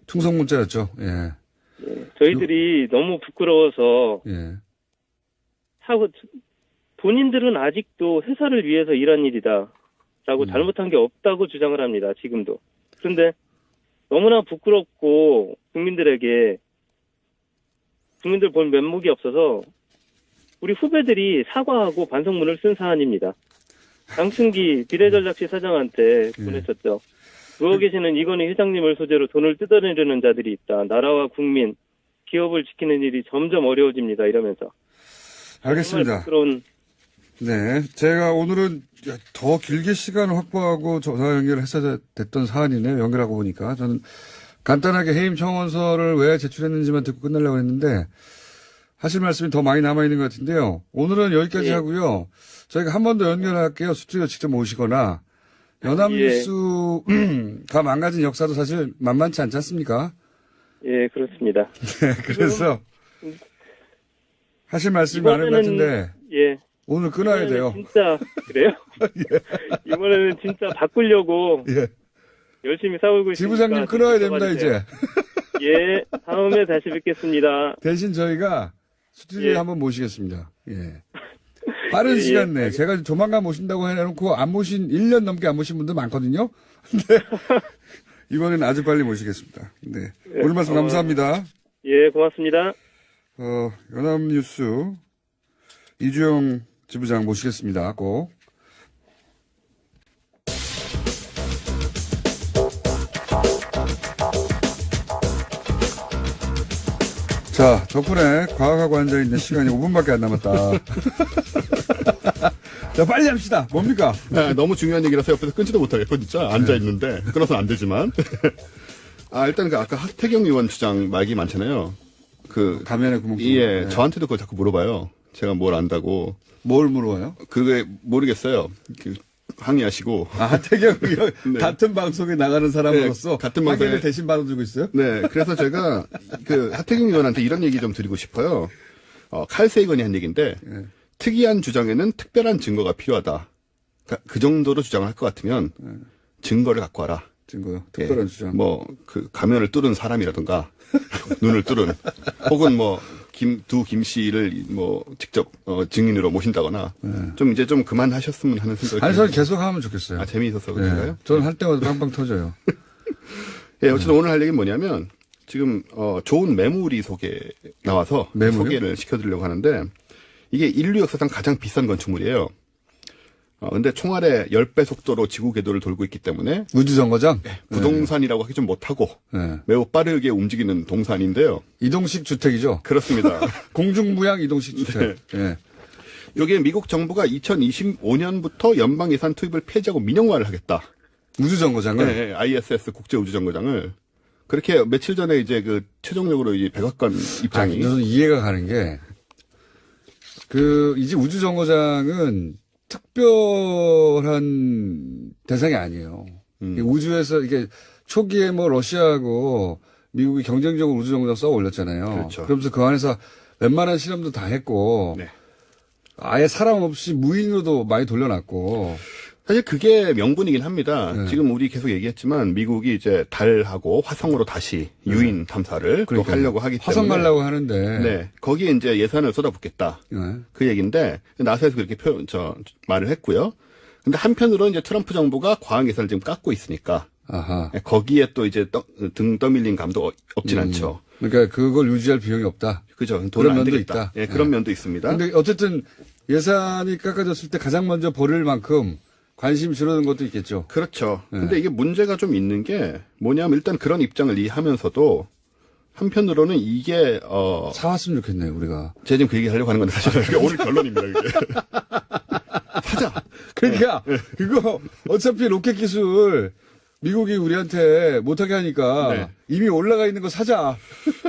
충성 문자였죠. 예. 예, 저희들이 너무 부끄러워서 예. 본인들은 아직도 회사를 위해서 일한 일이다라고 잘못한 게 없다고 주장을 합니다. 지금도. 그런데 너무나 부끄럽고 국민들 본 면목이 없어서 우리 후배들이 사과하고 반성문을 쓴 사안입니다. 장충기 비례전략시 사장한테 보냈었죠. 누워 계시는 이건희 회장님을 소재로 돈을 뜯어내려는 자들이 있다. 나라와 국민, 기업을 지키는 일이 점점 어려워집니다. 이러면서. 알겠습니다. 부끄러운. 네. 제가 오늘은 더 길게 시간을 확보하고 전화 연결을 했어야 됐던 사안이네요. 연결하고 보니까. 저는 간단하게 해임 청원서를 왜 제출했는지만 듣고 끝내려고 했는데 하실 말씀이 더 많이 남아있는 것 같은데요. 오늘은 여기까지 예. 하고요. 저희가 한 번 더 연결할게요. 스튜디오 직접 모시거나. 연합뉴스가 망가진 역사도 사실 만만치 않지 않습니까? 예, 그렇습니다. 네, 그래서 하실 말씀이 많은 것 같은데 예. 오늘 끊어야 돼요. 진짜 그래요? 이번에는 진짜 바꾸려고 예. 열심히 싸우고 있습니다. 지부장님 끊어야 됩니다, 이제. 예, 다음에 다시 뵙겠습니다. 대신 저희가 스튜디오에 예. 한번 모시겠습니다. 예. 빠른 예, 시간 내에 예. 제가 조만간 모신다고 해놓고 1년 넘게 안 모신 분들 많거든요. 근데 이번에는 아주 빨리 모시겠습니다. 네. 오늘 말씀 감사합니다. 예, 고맙습니다. 연합뉴스 이주영 지부장 모시겠습니다. 꼭. 자, 덕분에 과학하고 앉아있는 시간이 5분밖에 안 남았다. 자, 빨리 합시다. 뭡니까? 네, 너무 중요한 얘기라서 옆에서 끊지도 못하겠고, 진짜. 앉아있는데. 끊어서는 안 되지만. 일단 아까 하태경 의원 주장 말기 많잖아요. 가면에 구멍 뚫고. 예, 네. 저한테도 그걸 자꾸 물어봐요. 제가 뭘 안다고. 뭘 물어봐요? 그게 모르겠어요. 항의하시고. 하태경 의원 네. 같은 방송에 나가는 사람으로서 네, 같은 방송에 항의를 대신 받아주고 있어요? 네, 그래서 제가 하태경 의원한테 이런 얘기 좀 드리고 싶어요. 칼세 의원이 한 얘기인데, 네. 특이한 주장에는 특별한 증거가 필요하다. 그러니까 그 정도로 주장을 할 것 같으면 증거를 갖고 와라. 증거요. 특별한 예, 주장. 가면을 뚫은 사람이라든가, 눈을 뚫은, 혹은 두 김씨를 직접, 증인으로 모신다거나, 좀 이제 좀 그만하셨으면 하는 생각이. 아니, 저는 계속 하면 좋겠어요. 재미있어서 네. 그런가요? 저는 할 때마다 빵빵 터져요. 예, 어쨌든 오늘 할 얘기는 뭐냐면, 지금, 좋은 매물이 나와서 매물이요? 소개를 시켜드리려고 하는데, 이게 인류 역사상 가장 비싼 건축물이에요. 근데 총알의 10배 속도로 지구 궤도를 돌고 있기 때문에 우주정거장? 부동산이라고 하기 좀 못하고 네. 매우 빠르게 움직이는 동산인데요. 이동식 주택이죠? 그렇습니다. 공중부양 이동식 주택. 네. 여기에 미국 정부가 2025년부터 연방 예산 투입을 폐지하고 민영화를 하겠다. 우주정거장을? 네, ISS 국제우주정거장을. 그렇게 며칠 전에 이제 최종적으로 이제 백악관 입장이. 저는 이해가 가는 게, 이제 우주정거장은 특별한 대상이 아니에요. 우주에서 초기에 러시아하고 미국이 경쟁적으로 우주정거장 쏘아 올렸잖아요. 그렇죠. 그러면서 그 안에서 웬만한 실험도 다 했고, 네. 아예 사람 없이 무인으로도 많이 돌려놨고, 사실 그게 명분이긴 합니다. 네. 지금 우리 계속 얘기했지만 미국이 이제 달하고 화성으로 다시 유인 탐사를 또 그러니까요. 하려고 하기 때문에 화성 가려고 하는데. 네, 거기에 이제 예산을 쏟아붓겠다. 네. 그 얘기인데 나사에서 그렇게 말을 했고요. 근데 한편으로는 이제 트럼프 정부가 과학 예산을 지금 깎고 있으니까 아하. 거기에 또 이제 등 떠밀린 감도 없진 않죠. 그러니까 그걸 유지할 비용이 없다. 그죠? 그런 돈은 안 면도 되겠다. 있다. 예, 그런 네. 면도 있습니다. 근데 어쨌든 예산이 깎아졌을 때 가장 먼저 버릴 만큼 관심이 줄어든 것도 있겠죠. 그렇죠. 네. 근데 이게 문제가 좀 있는 게 뭐냐면 일단 그런 입장을 이해하면서도 한편으로는 이게 사왔으면 좋겠네요, 우리가. 제가 지금 그 얘기 하려고 하는 건데 사실 그게 오늘 결론입니다. 그게. 사자. 그러니까 그거 어차피 로켓 기술 미국이 우리한테 못하게 하니까 네. 이미 올라가 있는 거 사자.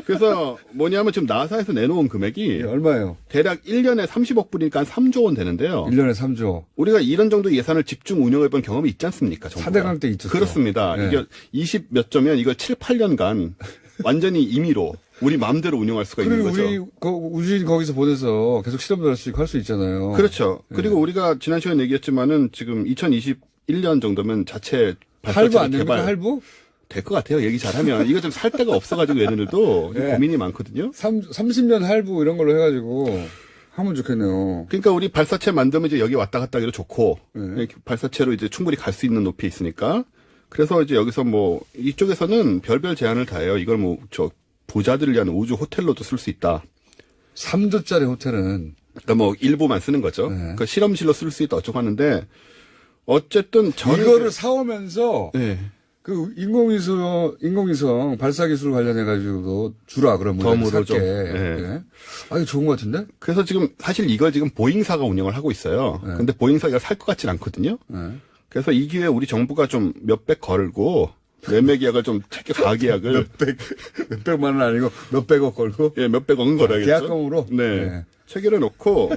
그래서 뭐냐면 지금 나사에서 내놓은 금액이 예, 얼마예요? 대략 1년에 30억 불이니까 한 3조 원 되는데요. 1년에 3조. 우리가 이런 정도 예산을 집중 운영해본 경험이 있지 않습니까? 정부가. 4대강 때 있었죠. 그렇습니다. 네. 이게 20 몇 조면 이걸 7, 8년간 완전히 임의로 우리 마음대로 운영할 수가 있는 그리고 거죠. 우리 우주인 거기서 보내서 계속 실험도 할 수 있고 할 수 있잖아요. 그렇죠. 네. 그리고 우리가 지난 시간에 얘기했지만은 지금 2021년 정도면 자체 할부 안 발사체 됩니까? 개발 할부? 될 것 같아요. 얘기 잘하면 이거 좀 살 데가 없어가지고 얘네들도 네. 고민이 많거든요. 30년 할부 이런 걸로 해가지고 하면 좋겠네요. 그러니까 우리 발사체 만들면 이제 여기 왔다 갔다 하기도 좋고 네. 발사체로 이제 충분히 갈 수 있는 높이에 있으니까 그래서 이제 여기서 뭐 이쪽에서는 별별 제한을 다해요. 이걸 뭐 저 부자들을 위한 우주 호텔로도 쓸 수 있다. 3조짜리 호텔은 그러니까 뭐 일부만 쓰는 거죠. 네. 그러니까 실험실로 쓸 수 있다 어쩌고 하는데 어쨌든 이거를 사오면서 네. 그 인공위성 발사 기술 관련해가지고도 주라 그러면 덤으로 살게. 좀, 네. 예. 아 이거 좋은 것 같은데? 그래서 지금 사실 이걸 지금 보잉사가 운영을 하고 있어요. 네. 근데 보잉사가 살 것 같진 않거든요. 네. 그래서 이 기회에 우리 정부가 좀 몇백 걸고 매매 계약을 좀 가계약을 몇백만 원 아니고 몇백억 걸고 예, 몇백억은 걸어야겠죠. 계약금으로. 네. 네. 체결해 놓고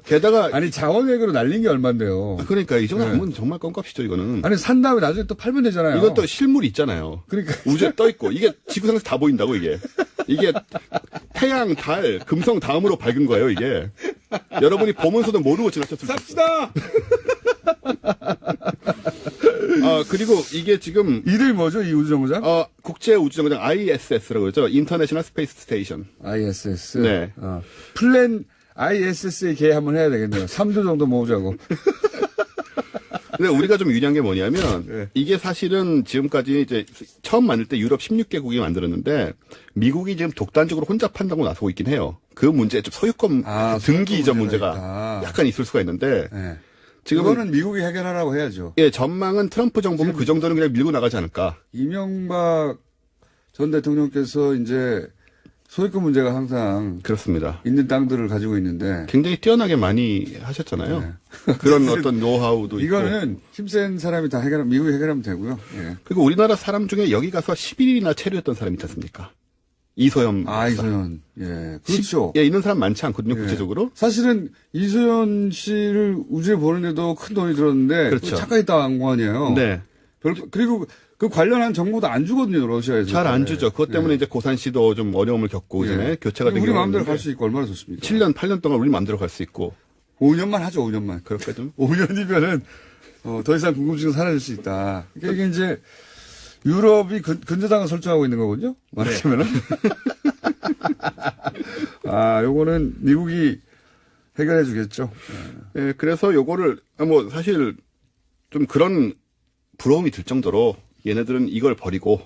게다가 아니 자원외교로 날린 게 얼만데요? 그러니까 이 정도 네. 하면 정말 껌값이죠 이거는. 아니 산 다음에 나중에 또 팔면 되잖아요. 이건 또 실물이 있잖아요. 그러니까 우주에 떠 있고 이게 지구상에서 다 보인다고 이게 태양, 달, 금성 다음으로 밝은 거예요 이게. 여러분이 보면서도 모르고 지나쳤을 수 있어요. 삽시다. 그리고 이게 지금 이름이 뭐죠 이 우주정거장? 국제 우주정거장 ISS라고 그러죠. 인터내셔널 스페이스 스테이션. ISS. 네. 플랜 ISS에 개 한번 해야 되겠네요. 3조 정도 모으자고. 근데 우리가 좀 유리한 게 뭐냐면 네. 이게 사실은 지금까지 이제 처음 만들 때 유럽 16개국이 만들었는데 미국이 지금 독단적으로 혼자 판다고 나서고 있긴 해요. 그 문제 좀 소유권 등기 이전 문제가 있다. 약간 있을 수가 있는데 네. 지금 이거는 미국이 해결하라고 해야죠. 예, 전망은 트럼프 정부면 그 정도는 그냥 밀고 나가지 않을까. 이명박 전 대통령께서 이제 소유권 문제가 항상 그렇습니다. 있는 땅들을 가지고 있는데 굉장히 뛰어나게 많이 하셨잖아요. 그런 어떤 노하우도 있고. 이거는 힘센 사람이 다 미국이 해결하면 되고요. 예. 그리고 우리나라 사람 중에 여기 가서 11일이나 체류했던 사람이 있지 않습니까? 이소연. 이소연. 예. 그렇죠. 예, 있는 사람 많지 않거든요, 예. 국제적으로. 사실은 이소연 씨를 우주에 보내는데도 큰 돈이 들었는데 그렇죠. 착각이 당한 거 아니에요. 네. 그리고 그 관련한 정보도 안 주거든요, 러시아에서. 잘 안 주죠. 그것 때문에 이제 고산 씨도 좀 어려움을 겪고 이전에 교체가 되기 우리 마음대로 갈 수 있고 얼마나 좋습니까? 7년, 8년 동안 우리 마음대로 갈 수 있고. 5년만 하죠, 5년만. 그렇게 좀. 5년이면은 더 이상 궁금증은 사라질 수 있다. 그러니까 이게 이제 유럽이 근저당을 설정하고 있는 거군요. 말하자면은. 요거는 미국이 해결해 주겠죠. 예, 그래서 요거를 뭐 사실 좀 그런 부러움이 들 정도로 얘네들은 이걸 버리고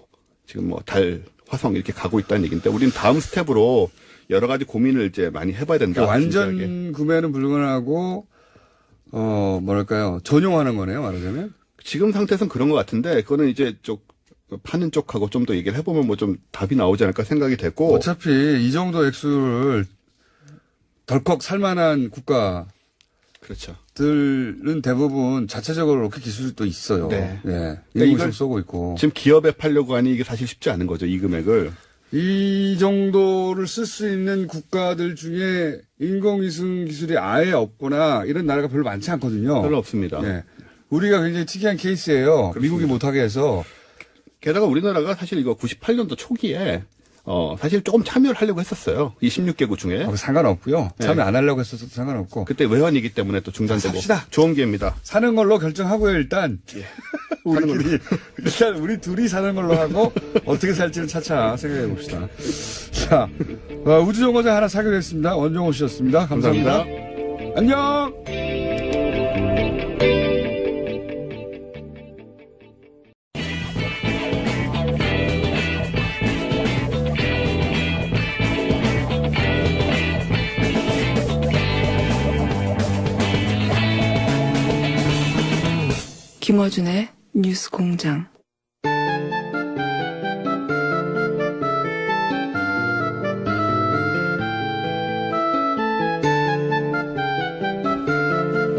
지금 뭐 달, 화성 이렇게 가고 있다는 얘기인데 우리는 다음 스텝으로 여러 가지 고민을 이제 많이 해봐야 된다. 완전 진지하게. 구매는 불가능하고 뭐랄까요 전용하는 거네요, 말하자면. 지금 상태에서는 그런 것 같은데 그거는 이제 파는 쪽하고 좀 더 얘기를 해보면 뭐 좀 답이 나오지 않을까 생각이 되고. 어차피 이 정도 액수를 덜컥 살만한 국가. 그렇죠. 들은 대부분 자체적으로 로켓 기술이 또 있어요. 네. 예. 그러니까 이걸 쏘고 있고. 지금 기업에 팔려고 하니 이게 사실 쉽지 않은 거죠, 이 금액을. 이 정도를 쓸 수 있는 국가들 중에 인공위성 기술이 아예 없거나 이런 나라가 별로 많지 않거든요. 별로 없습니다. 예. 우리가 굉장히 특이한 케이스예요. 미국이 못하게 해서. 게다가 우리나라가 사실 이거 98년도 초기에 사실 조금 참여를 하려고 했었어요. 26개국 중에. 상관없고요. 네. 참여 안 하려고 했어도 상관없고. 그때 외환이기 때문에 또 중단되고. 삽시다. 좋은 기회입니다. 사는 걸로 결정하고요, 일단. 우리끼리. 일단 우리 둘이 사는 걸로 하고, 어떻게 살지는 차차 생각해 봅시다. 자, 우주정거장 하나 사기로 했습니다. 원종호 씨였습니다. 감사합니다. 안녕! 김어준의 뉴스 공장.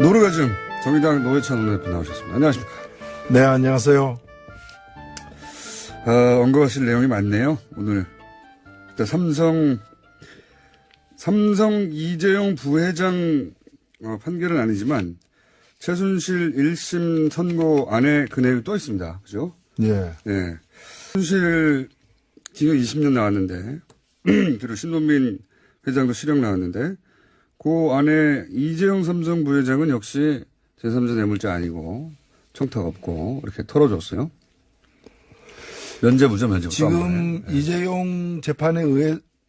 노르가즘 정의당 노회찬 원내대표 나오셨습니다. 안녕하십니까? 네, 안녕하세요. 언급하실 내용이 많네요. 오늘 일단 삼성 이재용 부회장 판결은 아니지만 최순실 1심 선고 안에 그 내용이 또 있습니다. 그죠? 예. 예. 최순실 징역 20년 나왔는데 그리고 신동빈 회장도 실형 나왔는데 그 안에 이재용 삼성 부회장은 역시 제3자 뇌물자 아니고 청탁 없고 이렇게 털어줬어요. 면죄부죠, 면죄부. 지금 이재용 재판에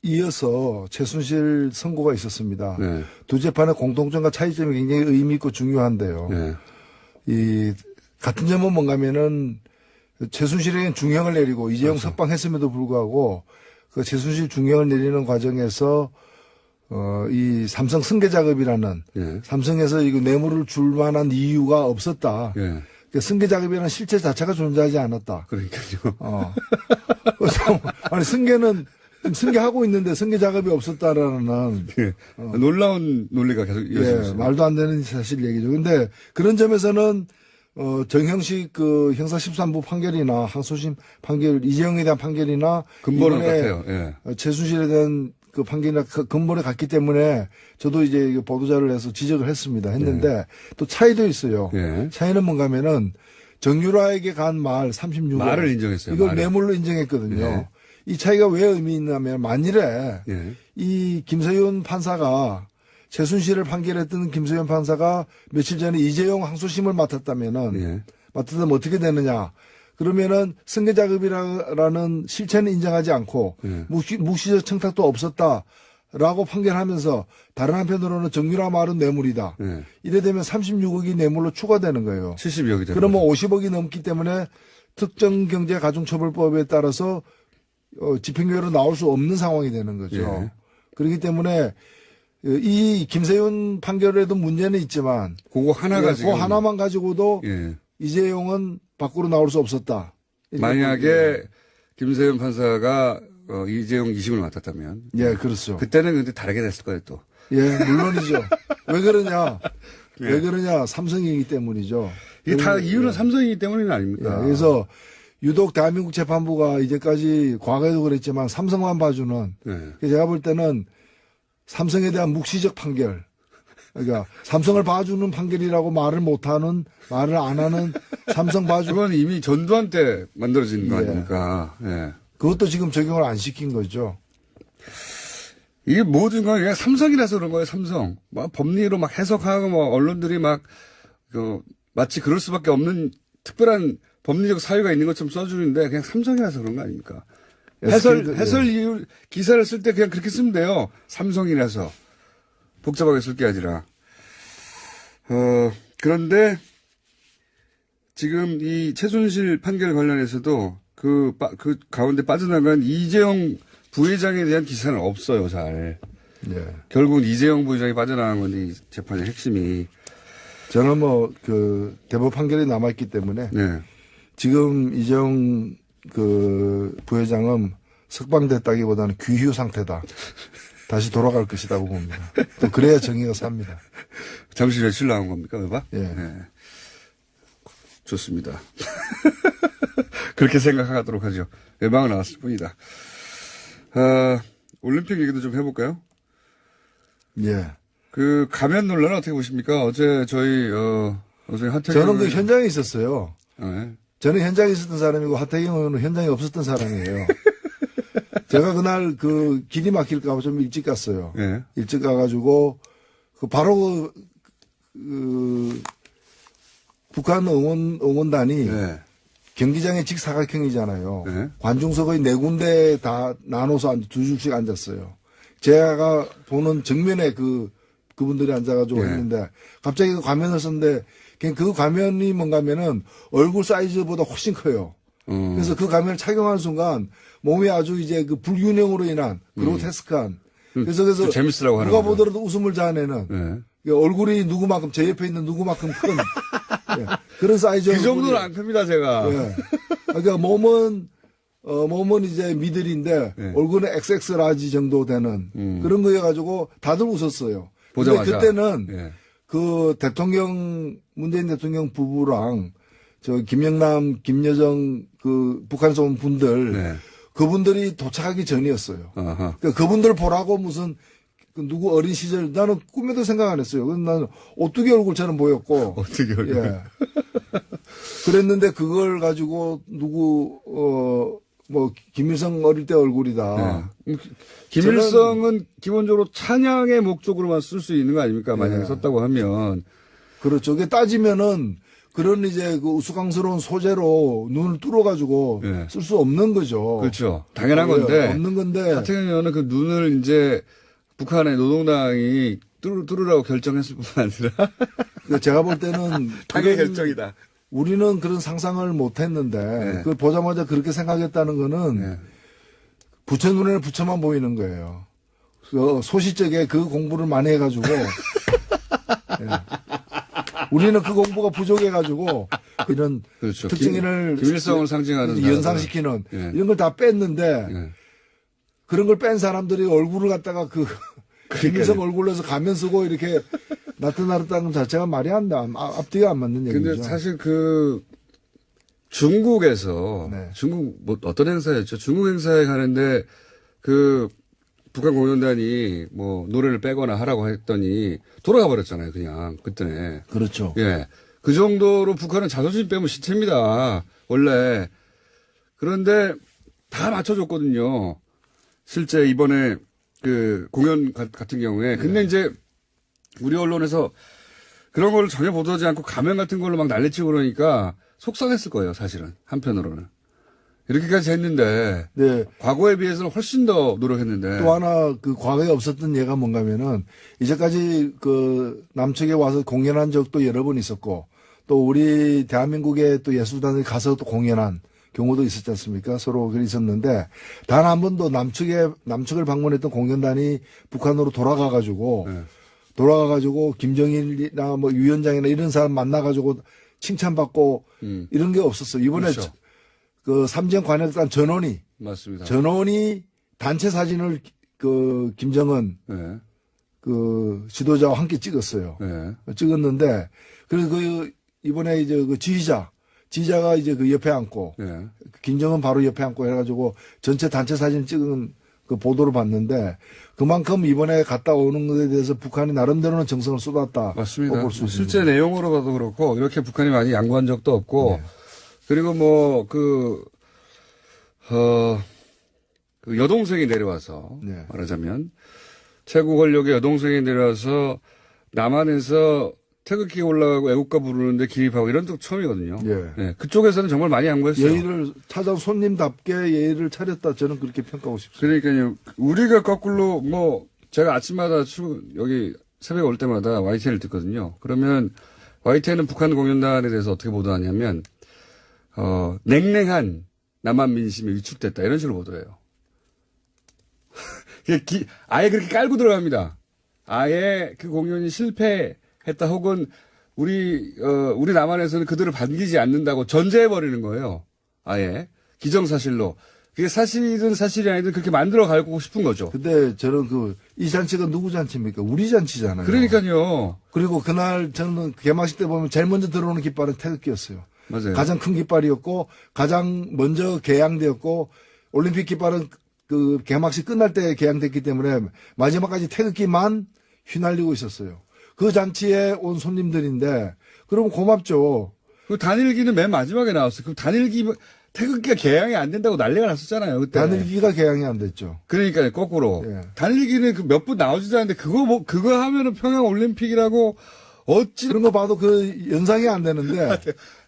이어서 최순실 선고가 있었습니다. 네. 두 재판의 공통점과 차이점이 굉장히 의미 있고 중요한데요. 네. 이 같은 점은 뭔가면은 최순실에게는 중형을 내리고 이재용 그렇죠. 석방했음에도 불구하고 그 최순실 중형을 내리는 과정에서 이 삼성 승계 작업이라는 예. 삼성에서 이거 뇌물을 줄 만한 이유가 없었다. 예. 그 승계 작업이라는 실체 자체가 존재하지 않았다. 그러니까요. 그래서 아니 승계하고 있는데 승계 작업이 없었다라는 예. 놀라운 논리가 계속 이어지고 있어요. 말도 안 되는 사실 얘기죠. 근데 그런 점에서는 정형식 그 형사 13부 판결이나 항소심 판결 이재용에 대한 판결이나 근본은 이번에 같아요. 예. 최순실에 대한 그 판결이나 근본에 갔기 때문에 저도 이제 보도자를 해서 지적을 했는데 또 차이도 있어요. 예. 차이는 뭔가면은 정유라에게 간 말 36억 말을 인정했어요. 이걸 말을. 뇌물로 인정했거든요. 예. 이 차이가 왜 의미 있냐면 만일에 예. 이 김서윤 판사가 최순실을 판결했던 김서윤 판사가 며칠 전에 이재용 항소심을 맡았다면은 예. 맡았다면 어떻게 되느냐? 그러면은 승계 작업이라는 실체는 인정하지 않고 예. 묵시적 청탁도 없었다라고 판결하면서 다른 한편으로는 정유라 말은 뇌물이다. 예. 이래 되면 36억이 뇌물로 추가되는 거예요. 70억이 되는 그러면 거죠. 50억이 넘기 때문에 특정경제가중처벌법에 따라서 집행유예로 나올 수 없는 상황이 되는 거죠. 예. 그렇기 때문에 이 김세윤 판결에도 문제는 있지만 그거 하나 그 가지고 하나만 가지고도 예. 이재용은 밖으로 나올 수 없었다. 만약에 김세윤 판사가 이재용 2심을 맡았다면 예, 그렇죠. 그때는 근데 다르게 됐을 거예요 또. 예, 물론이죠. 왜 그러냐? 예. 왜 그러냐? 삼성이기 때문이죠. 이게 다 예. 이유는 삼성이기 때문은 예, 아닙니까? 그래서 유독 대한민국 재판부가 이제까지 과거에도 그랬지만 삼성만 봐주는 예. 제가 볼 때는 삼성에 대한 묵시적 판결. 그러니까 삼성을 봐주는 판결이라고 말을 안 하는 삼성 봐주. 그건 이미 전두환 때 만들어진 거 예. 아닙니까? 예. 그것도 지금 적용을 안 시킨 거죠. 이게 모든 건 그냥 삼성이라서 그런 거예요, 삼성. 막 법리로 막 해석하고 뭐 언론들이 막, 마치 그럴 수밖에 없는 특별한 법리적 사유가 있는 것처럼 써주는데 그냥 삼성이라서 그런 거 아닙니까? 해설 이유, 기사를 쓸 때 그냥 그렇게 쓰면 돼요. 삼성이라서. 복잡하게 쓸 게 아니라. 그런데 지금 이 최순실 판결 관련해서도 그 가운데 빠져나간 이재용 부회장에 대한 기사는 없어요, 잘. 예. 결국은 이재용 부회장이 빠져나간 건데, 이 재판의 핵심이. 저는 대법 판결이 남아있기 때문에 네. 지금 이재용 부회장은 석방됐다기보다는 귀휴 상태다. 다시 돌아갈 것이라고 봅니다. 또 그래야 정의가 삽니다. 잠시 며칠 나온 겁니까, 외박? 예. 네. 좋습니다. 그렇게 생각하도록 하죠. 외박은 나왔을 뿐이다. 올림픽 얘기도 좀 해볼까요? 예. 가면 논란은 어떻게 보십니까? 어제 어제 하태경. 저는 그 현장에 있었어요. 네. 저는 현장에 있었던 사람이고 하태경 의원은 현장에 없었던 사람이에요. 제가 그날 그 길이 막힐까봐 좀 일찍 갔어요. 예. 일찍 가가지고 그 바로 북한 응원단이 예. 경기장의 직사각형이잖아요. 네. 관중석의 네 군데 다 나눠서 두 줄씩 앉았어요. 제가 보는 정면에 그분들이 앉아가지고 네. 했는데 갑자기 그 가면을 썼는데 그냥 그 가면이 뭔가 하면은 얼굴 사이즈보다 훨씬 커요. 그래서 그 가면을 착용하는 순간 몸이 아주 이제 그 불균형으로 인한 그로테스크한 그래서 좀 재밌으라고 하는 누가 거죠. 보더라도 웃음을 자아내는 예. 얼굴이 누구만큼 제 옆에 있는 누구만큼 큰 예, 그런 사이즈 그 정도는 얼굴이- 안 큽니다, 제가. 예. 그러니까 몸은 이제 미들인데 네. 얼굴은 XX 라지 정도 되는 그런 거여 가지고 다들 웃었어요. 근데 보자마자. 그때는 예. 그 문재인 대통령 부부랑 저 김영남, 김여정 그 북한에서 온 분들 네. 그분들이 도착하기 전이었어요. 아하. 그러니까 그분들 보라고 무슨 그 누구 어린 시절 나는 꿈에도 생각 안 했어요. 그래서 나는 오뚜기 얼굴처럼 보였고 어떻게 얼굴. 예. 그랬는데 그걸 가지고 누구 김일성 어릴 때 얼굴이다. 김일성은 기본적으로 찬양의 목적으로만 쓸 수 있는 거 아닙니까? 만약에 예. 썼다고 하면. 그렇죠. 그게 따지면은 그런 이제 그 우스꽝스러운 소재로 눈을 뚫어가지고 예. 쓸 수 없는 거죠. 그렇죠. 당연한 예, 건데. 없는 건데. 같은 경우는 그 눈을 이제 북한의 노동당이 뚫으라고 결정했을 뿐만 아니라. 그러니까 제가 볼 때는 당의 그런- 결정이다. 우리는 그런 상상을 못 했는데 네. 그걸 보자마자 그렇게 생각했다는 거는 네. 부처 눈에는 부처만 보이는 거예요. 그 소시적에 그 공부를 많이 해가지고 예. 우리는 그 공부가 부족해가지고 이런 그렇죠. 특징을 김일성을 상징하는 연상시키는 예. 이런 걸 다 뺐는데 예. 그런 걸 뺀 사람들이 얼굴을 갖다가 김일성 얼굴로 해서 가면 쓰고 이렇게 나타나렸다는 것 자체가 말이 안 돼. 앞뒤가 안 맞는 얘기죠. 근데 사실 중국에서 네. 중국 뭐 어떤 행사였죠? 중국 행사에 가는데 북한 공연단이 뭐 노래를 빼거나 하라고 했더니 돌아가 버렸잖아요. 그냥 그때네. 그렇죠. 예. 그 정도로 북한은 자존심 빼면 시체입니다. 원래. 그런데 다 맞춰줬거든요. 실제 이번에 공연 같은 경우에. 근데 이제 우리 언론에서 그런 걸 전혀 보도하지 않고 가면 같은 걸로 막 난리치고 그러니까 속상했을 거예요. 사실은. 한편으로는. 이렇게까지 했는데. 네. 과거에 비해서는 훨씬 더 노력했는데. 또 하나 과거에 없었던 예가 뭔가면은 이제까지 남측에 와서 공연한 적도 여러 번 있었고 또 우리 대한민국의 또 예술단이 가서 또 공연한 경우도 있었지 않습니까? 서로 있었는데 단 한 번도 남측을 방문했던 공연단이 북한으로 돌아가가지고 김정일이나 뭐 위원장이나 이런 사람 만나가지고 칭찬받고 이런 게 없었어요. 이번에 그렇죠. 삼지연 관역단 맞습니다. 전원이 단체 사진을 김정은 네. 지도자와 함께 찍었어요. 네. 찍었는데 그래서 이번에 이제 지휘자가 이제 옆에 앉고 네. 김정은 바로 옆에 앉고 해가지고 전체 단체 사진 찍은 그 보도를 봤는데 그만큼 이번에 갔다 오는 것에 대해서 북한이 나름대로는 정성을 쏟았다. 맞습니다. 볼 수 실제 있습니다. 내용으로 봐도 그렇고 이렇게 북한이 많이 양보한 적도 없고 그리고 여동생이 내려와서 네. 말하자면 최고 권력의 여동생이 내려와서 남한에서 태극기 올라가고 애국가 부르는데 기립하고 이런 적 처음이거든요. 예. 네, 그쪽에서는 정말 많이 양보했어요. 예의를 찾아온 손님답게 예의를 차렸다. 저는 그렇게 평가하고 싶습니다. 그러니까요. 우리가 거꾸로 제가 아침마다 여기 새벽에 올 때마다 YTN을 듣거든요. 그러면 YTN은 북한 공연단에 대해서 어떻게 보도하냐면 냉랭한 남한 민심이 위축됐다 이런 식으로 보도해요. 아예 그렇게 깔고 들어갑니다. 아예 그 공연이 실패했다 혹은 우리 남한에서는 그들을 반기지 않는다고 전제해버리는 거예요. 아예 기정사실로. 그게 사실이든 사실이 아니든 그렇게 만들어 가고 싶은 거죠. 근데 저는 이 잔치가 누구 잔치입니까? 우리 잔치잖아요. 그러니까요. 그리고 그날 저는 개막식 때 보면 제일 먼저 들어오는 깃발은 태극기였어요. 맞아요. 가장 큰 깃발이었고 가장 먼저 개양되었고 올림픽 깃발은 개막식 끝날 때 개양됐기 때문에 마지막까지 태극기만 휘날리고 있었어요. 그 잔치에 온 손님들인데 그럼 고맙죠. 그 단일기는 맨 마지막에 나왔어요. 그 태극기가 개양이 안 된다고 난리가 났었잖아요. 그때. 단일기가 개양이 안 됐죠. 그러니까요, 거꾸로. 예. 단일기는 그 몇 분 나오지도 않는데, 그거 하면은 평양 올림픽이라고 어찌. 그런 거 봐도 그 연상이 안 되는데.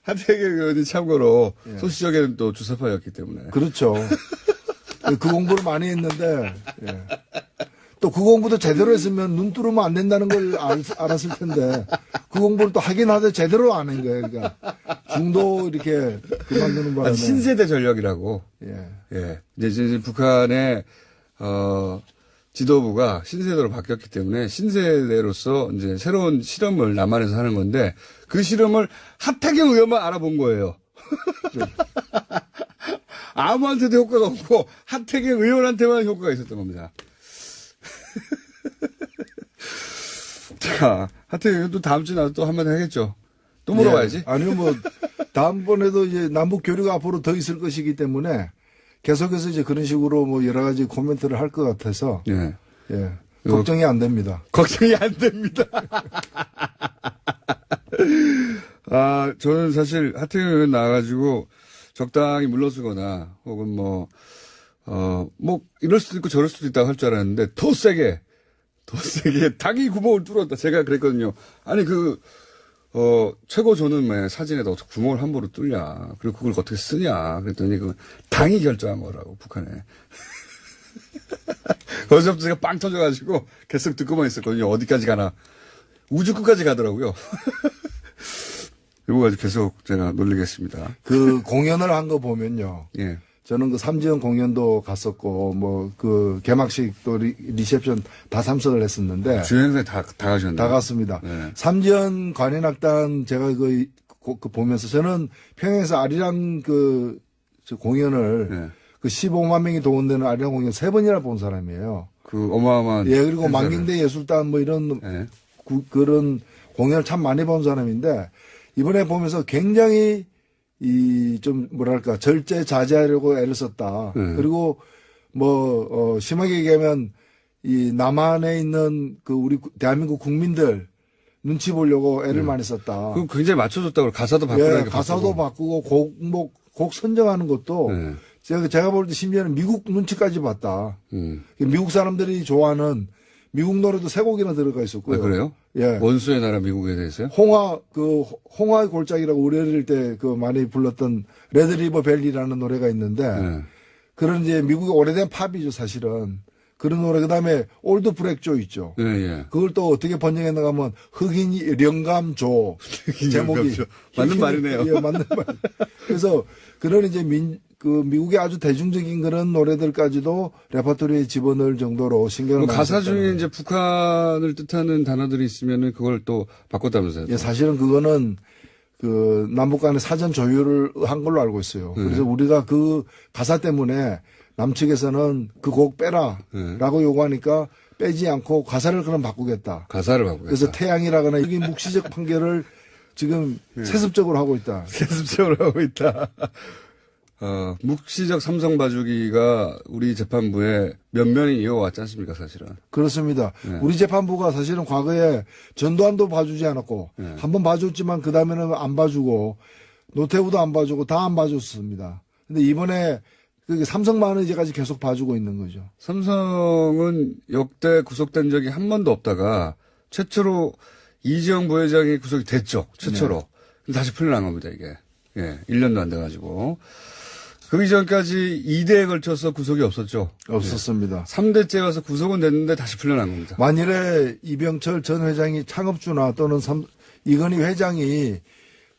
하태경 의원이 참고로 예. 소시적에는 또 주사파였기 때문에. 그렇죠. 그 공부를 많이 했는데, 예. 또 그 공부도 제대로 했으면 눈 뚫으면 안 된다는 걸 알았을 텐데, 그 공부를 또 하긴 하되 제대로 안 한 거예요. 그러니까 중도 이렇게 그만두는 바람에. 신세대 전력이라고. 예. 예. 이제 북한의, 지도부가 신세대로 바뀌었기 때문에 신세대로서 이제 새로운 실험을 남한에서 하는 건데 그 실험을 하태경 의원만 알아본 거예요. 아무한테도 효과가 없고 하태경 의원한테만 효과가 있었던 겁니다. 자, 하태경 의원 또 다음 주에 나도 또 한마디 하겠죠. 또 물어봐야지. 예. 아니요, 뭐, 다음번에도 이제 남북 교류가 앞으로 더 있을 것이기 때문에 계속해서 이제 그런 식으로 뭐 여러 가지 코멘트를 할 것 같아서. 예. 예. 걱정이 안 됩니다. 걱정이 안 됩니다. 저는 사실 하태경 의원 나와가지고 적당히 물러서거나 혹은 뭐 이럴 수도 있고 저럴 수도 있다고 할 줄 알았는데 더 세게 당이 구멍을 뚫었다. 제가 그랬거든요. 아니, 최고조는 왜 사진에다 어떻게 구멍을 함부로 뚫냐. 그리고 그걸 어떻게 쓰냐. 그랬더니 당이 결정한 거라고, 북한에. 거기서부터 제가 빵 터져가지고 계속 듣고만 있었거든요. 어디까지 가나. 우주 끝까지 가더라고요. 이거 가지고 계속 제가 놀리겠습니다. 그 공연을 한 거 보면요. 예. 저는 그 삼지연 공연도 갔었고, 뭐, 그 개막식 또 리셉션 다 참석을 했었는데. 주요 행사에 다 가셨나요? 다 갔습니다. 네. 삼지연 관현악단 제가 그 보면서 저는 평양에서 아리랑 저 공연을 네. 그 15만 명이 동원되는 아리랑 공연 3번이나 본 사람이에요. 그 어마어마한. 예, 그리고 행사를. 만경대 예술단 뭐 이런 네. 그런 공연을 참 많이 본 사람인데 이번에 보면서 굉장히 좀 뭐랄까 절제자제하려고 애를 썼다. 그리고 심하게 얘기하면 이 남한에 있는 그 우리 대한민국 국민들 눈치 보려고 애를 많이 썼다. 그 굉장히 맞춰줬다고 가사도 바꾸라니까. 예, 가사도 바꾸고 곡 선정하는 것도 네. 제가 볼 때 심지어는 미국 눈치까지 봤다. 미국 사람들이 좋아하는 미국 노래도 세 곡이나 들어가 있었고요. 아, 그래요? 예. 원수의 나라 미국에 대해서요? 홍화의 골짜기라고 우리 어릴 때 많이 불렀던 레드리버 벨리라는 노래가 있는데, 네. 그런 이제 미국의 오래된 팝이죠, 사실은. 그런 노래, 그 다음에 올드 브렉조 있죠. 예, 예. 그걸 또 어떻게 번역했는가 하면 흑인이 영감조. 제목이. 맞는 말이네요. 예, 맞는 말. 그래서 그런 이제 미국의 아주 대중적인 그런 노래들까지도 레퍼토리에 집어넣을 정도로 신경을 많이 가사 썼다는 중에 이제 북한을 뜻하는 단어들이 있으면은 그걸 또 바꿨다면서요? 예, 사실은 그거는 남북 간의 사전 조율을 한 걸로 알고 있어요. 그래서 우리가 그 가사 때문에 남측에서는 그 곡 빼라라고 요구하니까 빼지 않고 가사를 그럼 바꾸겠다. 가사를 바꾸겠다. 그래서 태양이라거나 여기 묵시적 판결을 지금 세습적으로 하고 있다. 세습적으로 하고 있다. 묵시적 삼성 봐주기가 우리 재판부에 면면이 이어왔지 않습니까, 사실은? 그렇습니다. 우리 재판부가 사실은 과거에 전두환도 봐주지 않았고, 한 번 봐줬지만 그 다음에는 안 봐주고, 노태우도 안 봐주고, 다 안 봐줬습니다. 근데 이번에 삼성만은 이제까지 계속 봐주고 있는 거죠. 삼성은 역대 구속된 적이 한 번도 없다가 최초로 이재용 부회장이 구속이 됐죠. 최초로. 다시 풀려난 겁니다, 이게. 예, 1년도 안 돼가지고. 그 이전까지 2대에 걸쳐서 구속이 없었죠. 없었습니다. 3대째 와서 구속은 됐는데 다시 풀려난 겁니다. 만일에 이병철 전 회장이 창업주나 또는 이건희 회장이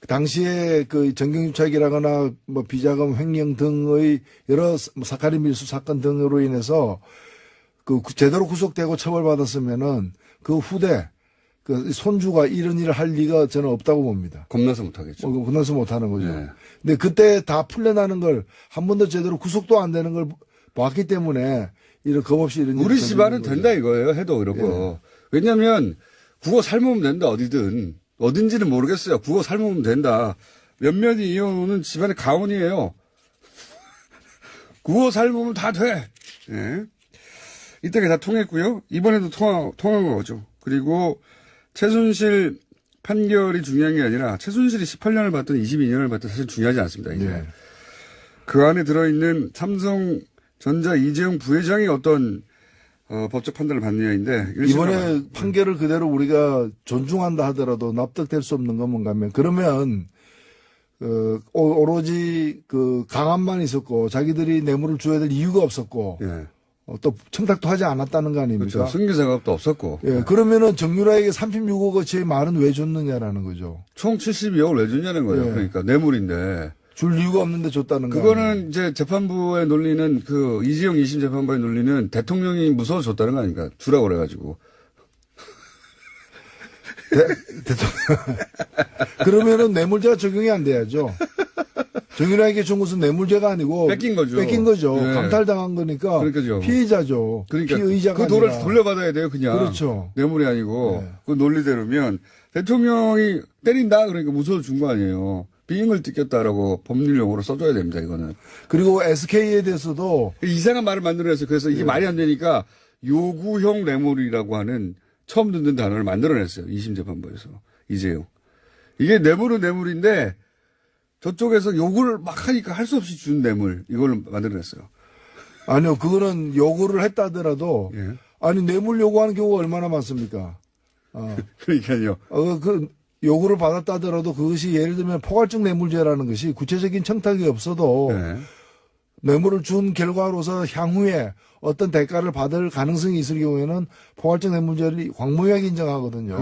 당시에 정경유착이라거나 비자금 횡령 등의 여러 사카린 밀수 사건 등으로 인해서 제대로 구속되고 처벌받았으면은 그 후대 손주가 이런 일을 할 리가 저는 없다고 봅니다. 겁나서 못하겠죠. 겁나서 못하는 거죠. 네. 근데 그때 다 풀려나는 걸 한 번도 제대로 구속도 안 되는 걸 봤기 때문에 이런 겁없이 이런 우리 일이 집안은 생기는 된다 이거예요. 해도 이런 거. 왜냐하면 국어 삶으면 된다 어딘지는 모르겠어요. 국어 삶으면 된다. 몇몇이 이어오는 집안의 가훈이에요. 국어 삶으면 다 돼. 예. 이때가 다 통했고요. 이번에도 통한 거죠. 그리고 최순실 판결이 중요한 게 아니라 최순실이 18년을 받든 22년을 받든 사실 중요하지 않습니다. 이제. 네. 그 안에 들어있는 삼성전자 이재용 부회장이 어떤 법적 판단을 받느냐인데 이번에 판결을 그대로 우리가 존중한다 하더라도 납득될 수 없는 건 뭔가 하면 그러면 오로지 그 강압만 있었고 자기들이 뇌물을 줘야 될 이유가 없었고 예. 또 청탁도 하지 않았다는 거 아닙니까? 그렇죠. 승계 작업도 없었고. 예, 그러면은 정유라에게 36억어치의 말은 왜 줬느냐라는 거죠. 총 72억을 왜 줬냐는 거예요. 예. 그러니까 뇌물인데. 줄 이유가 없는데 줬다는 거. 그거는 이제 재판부의 논리는 그 이재용 2심 재판부의 논리는 대통령이 무서워서 줬다는 거 아닙니까? 주라고 그래가지고. 대통령. 그러면은 뇌물죄가 적용이 안 돼야죠. 정유라에게 준 것은 뇌물죄가 아니고 뺏긴 거죠. 뺏긴 거죠. 네. 강탈당한 거니까 그러니까요. 피해자죠. 그러니까 피의자가 그 아니라. 돌려받아야 돼요, 그냥. 그렇죠. 뇌물이 아니고. 네. 그 논리대로면 대통령이 때린다 그러니까 무서워서 준 거 아니에요. 비행을 뜯겼다라고 법률 용어로 써줘야 됩니다, 이거는. 그리고 SK에 대해서도 이상한 말을 만들어냈어요. 그래서 이게 말이 안 되니까 요구형 뇌물이라고 하는 처음 듣는 단어를 만들어냈어요. 2심 재판부에서. 이재용. 이게 뇌물은 뇌물인데 저쪽에서 요구를 막 하니까 할 수 없이 준 뇌물. 이걸 만들어냈어요. 아니요, 그거는 요구를 했다 하더라도 예. 아니 뇌물 요구하는 경우가 얼마나 많습니까? 그러니까요. 그 요구를 받았다 하더라도 그것이 예를 들면 포괄적 뇌물죄라는 것이 구체적인 청탁이 없어도 네. 뇌물을 준 결과로서 향후에 어떤 대가를 받을 가능성이 있을 경우에는 포괄적 뇌물죄를 광범위하게 인정하거든요.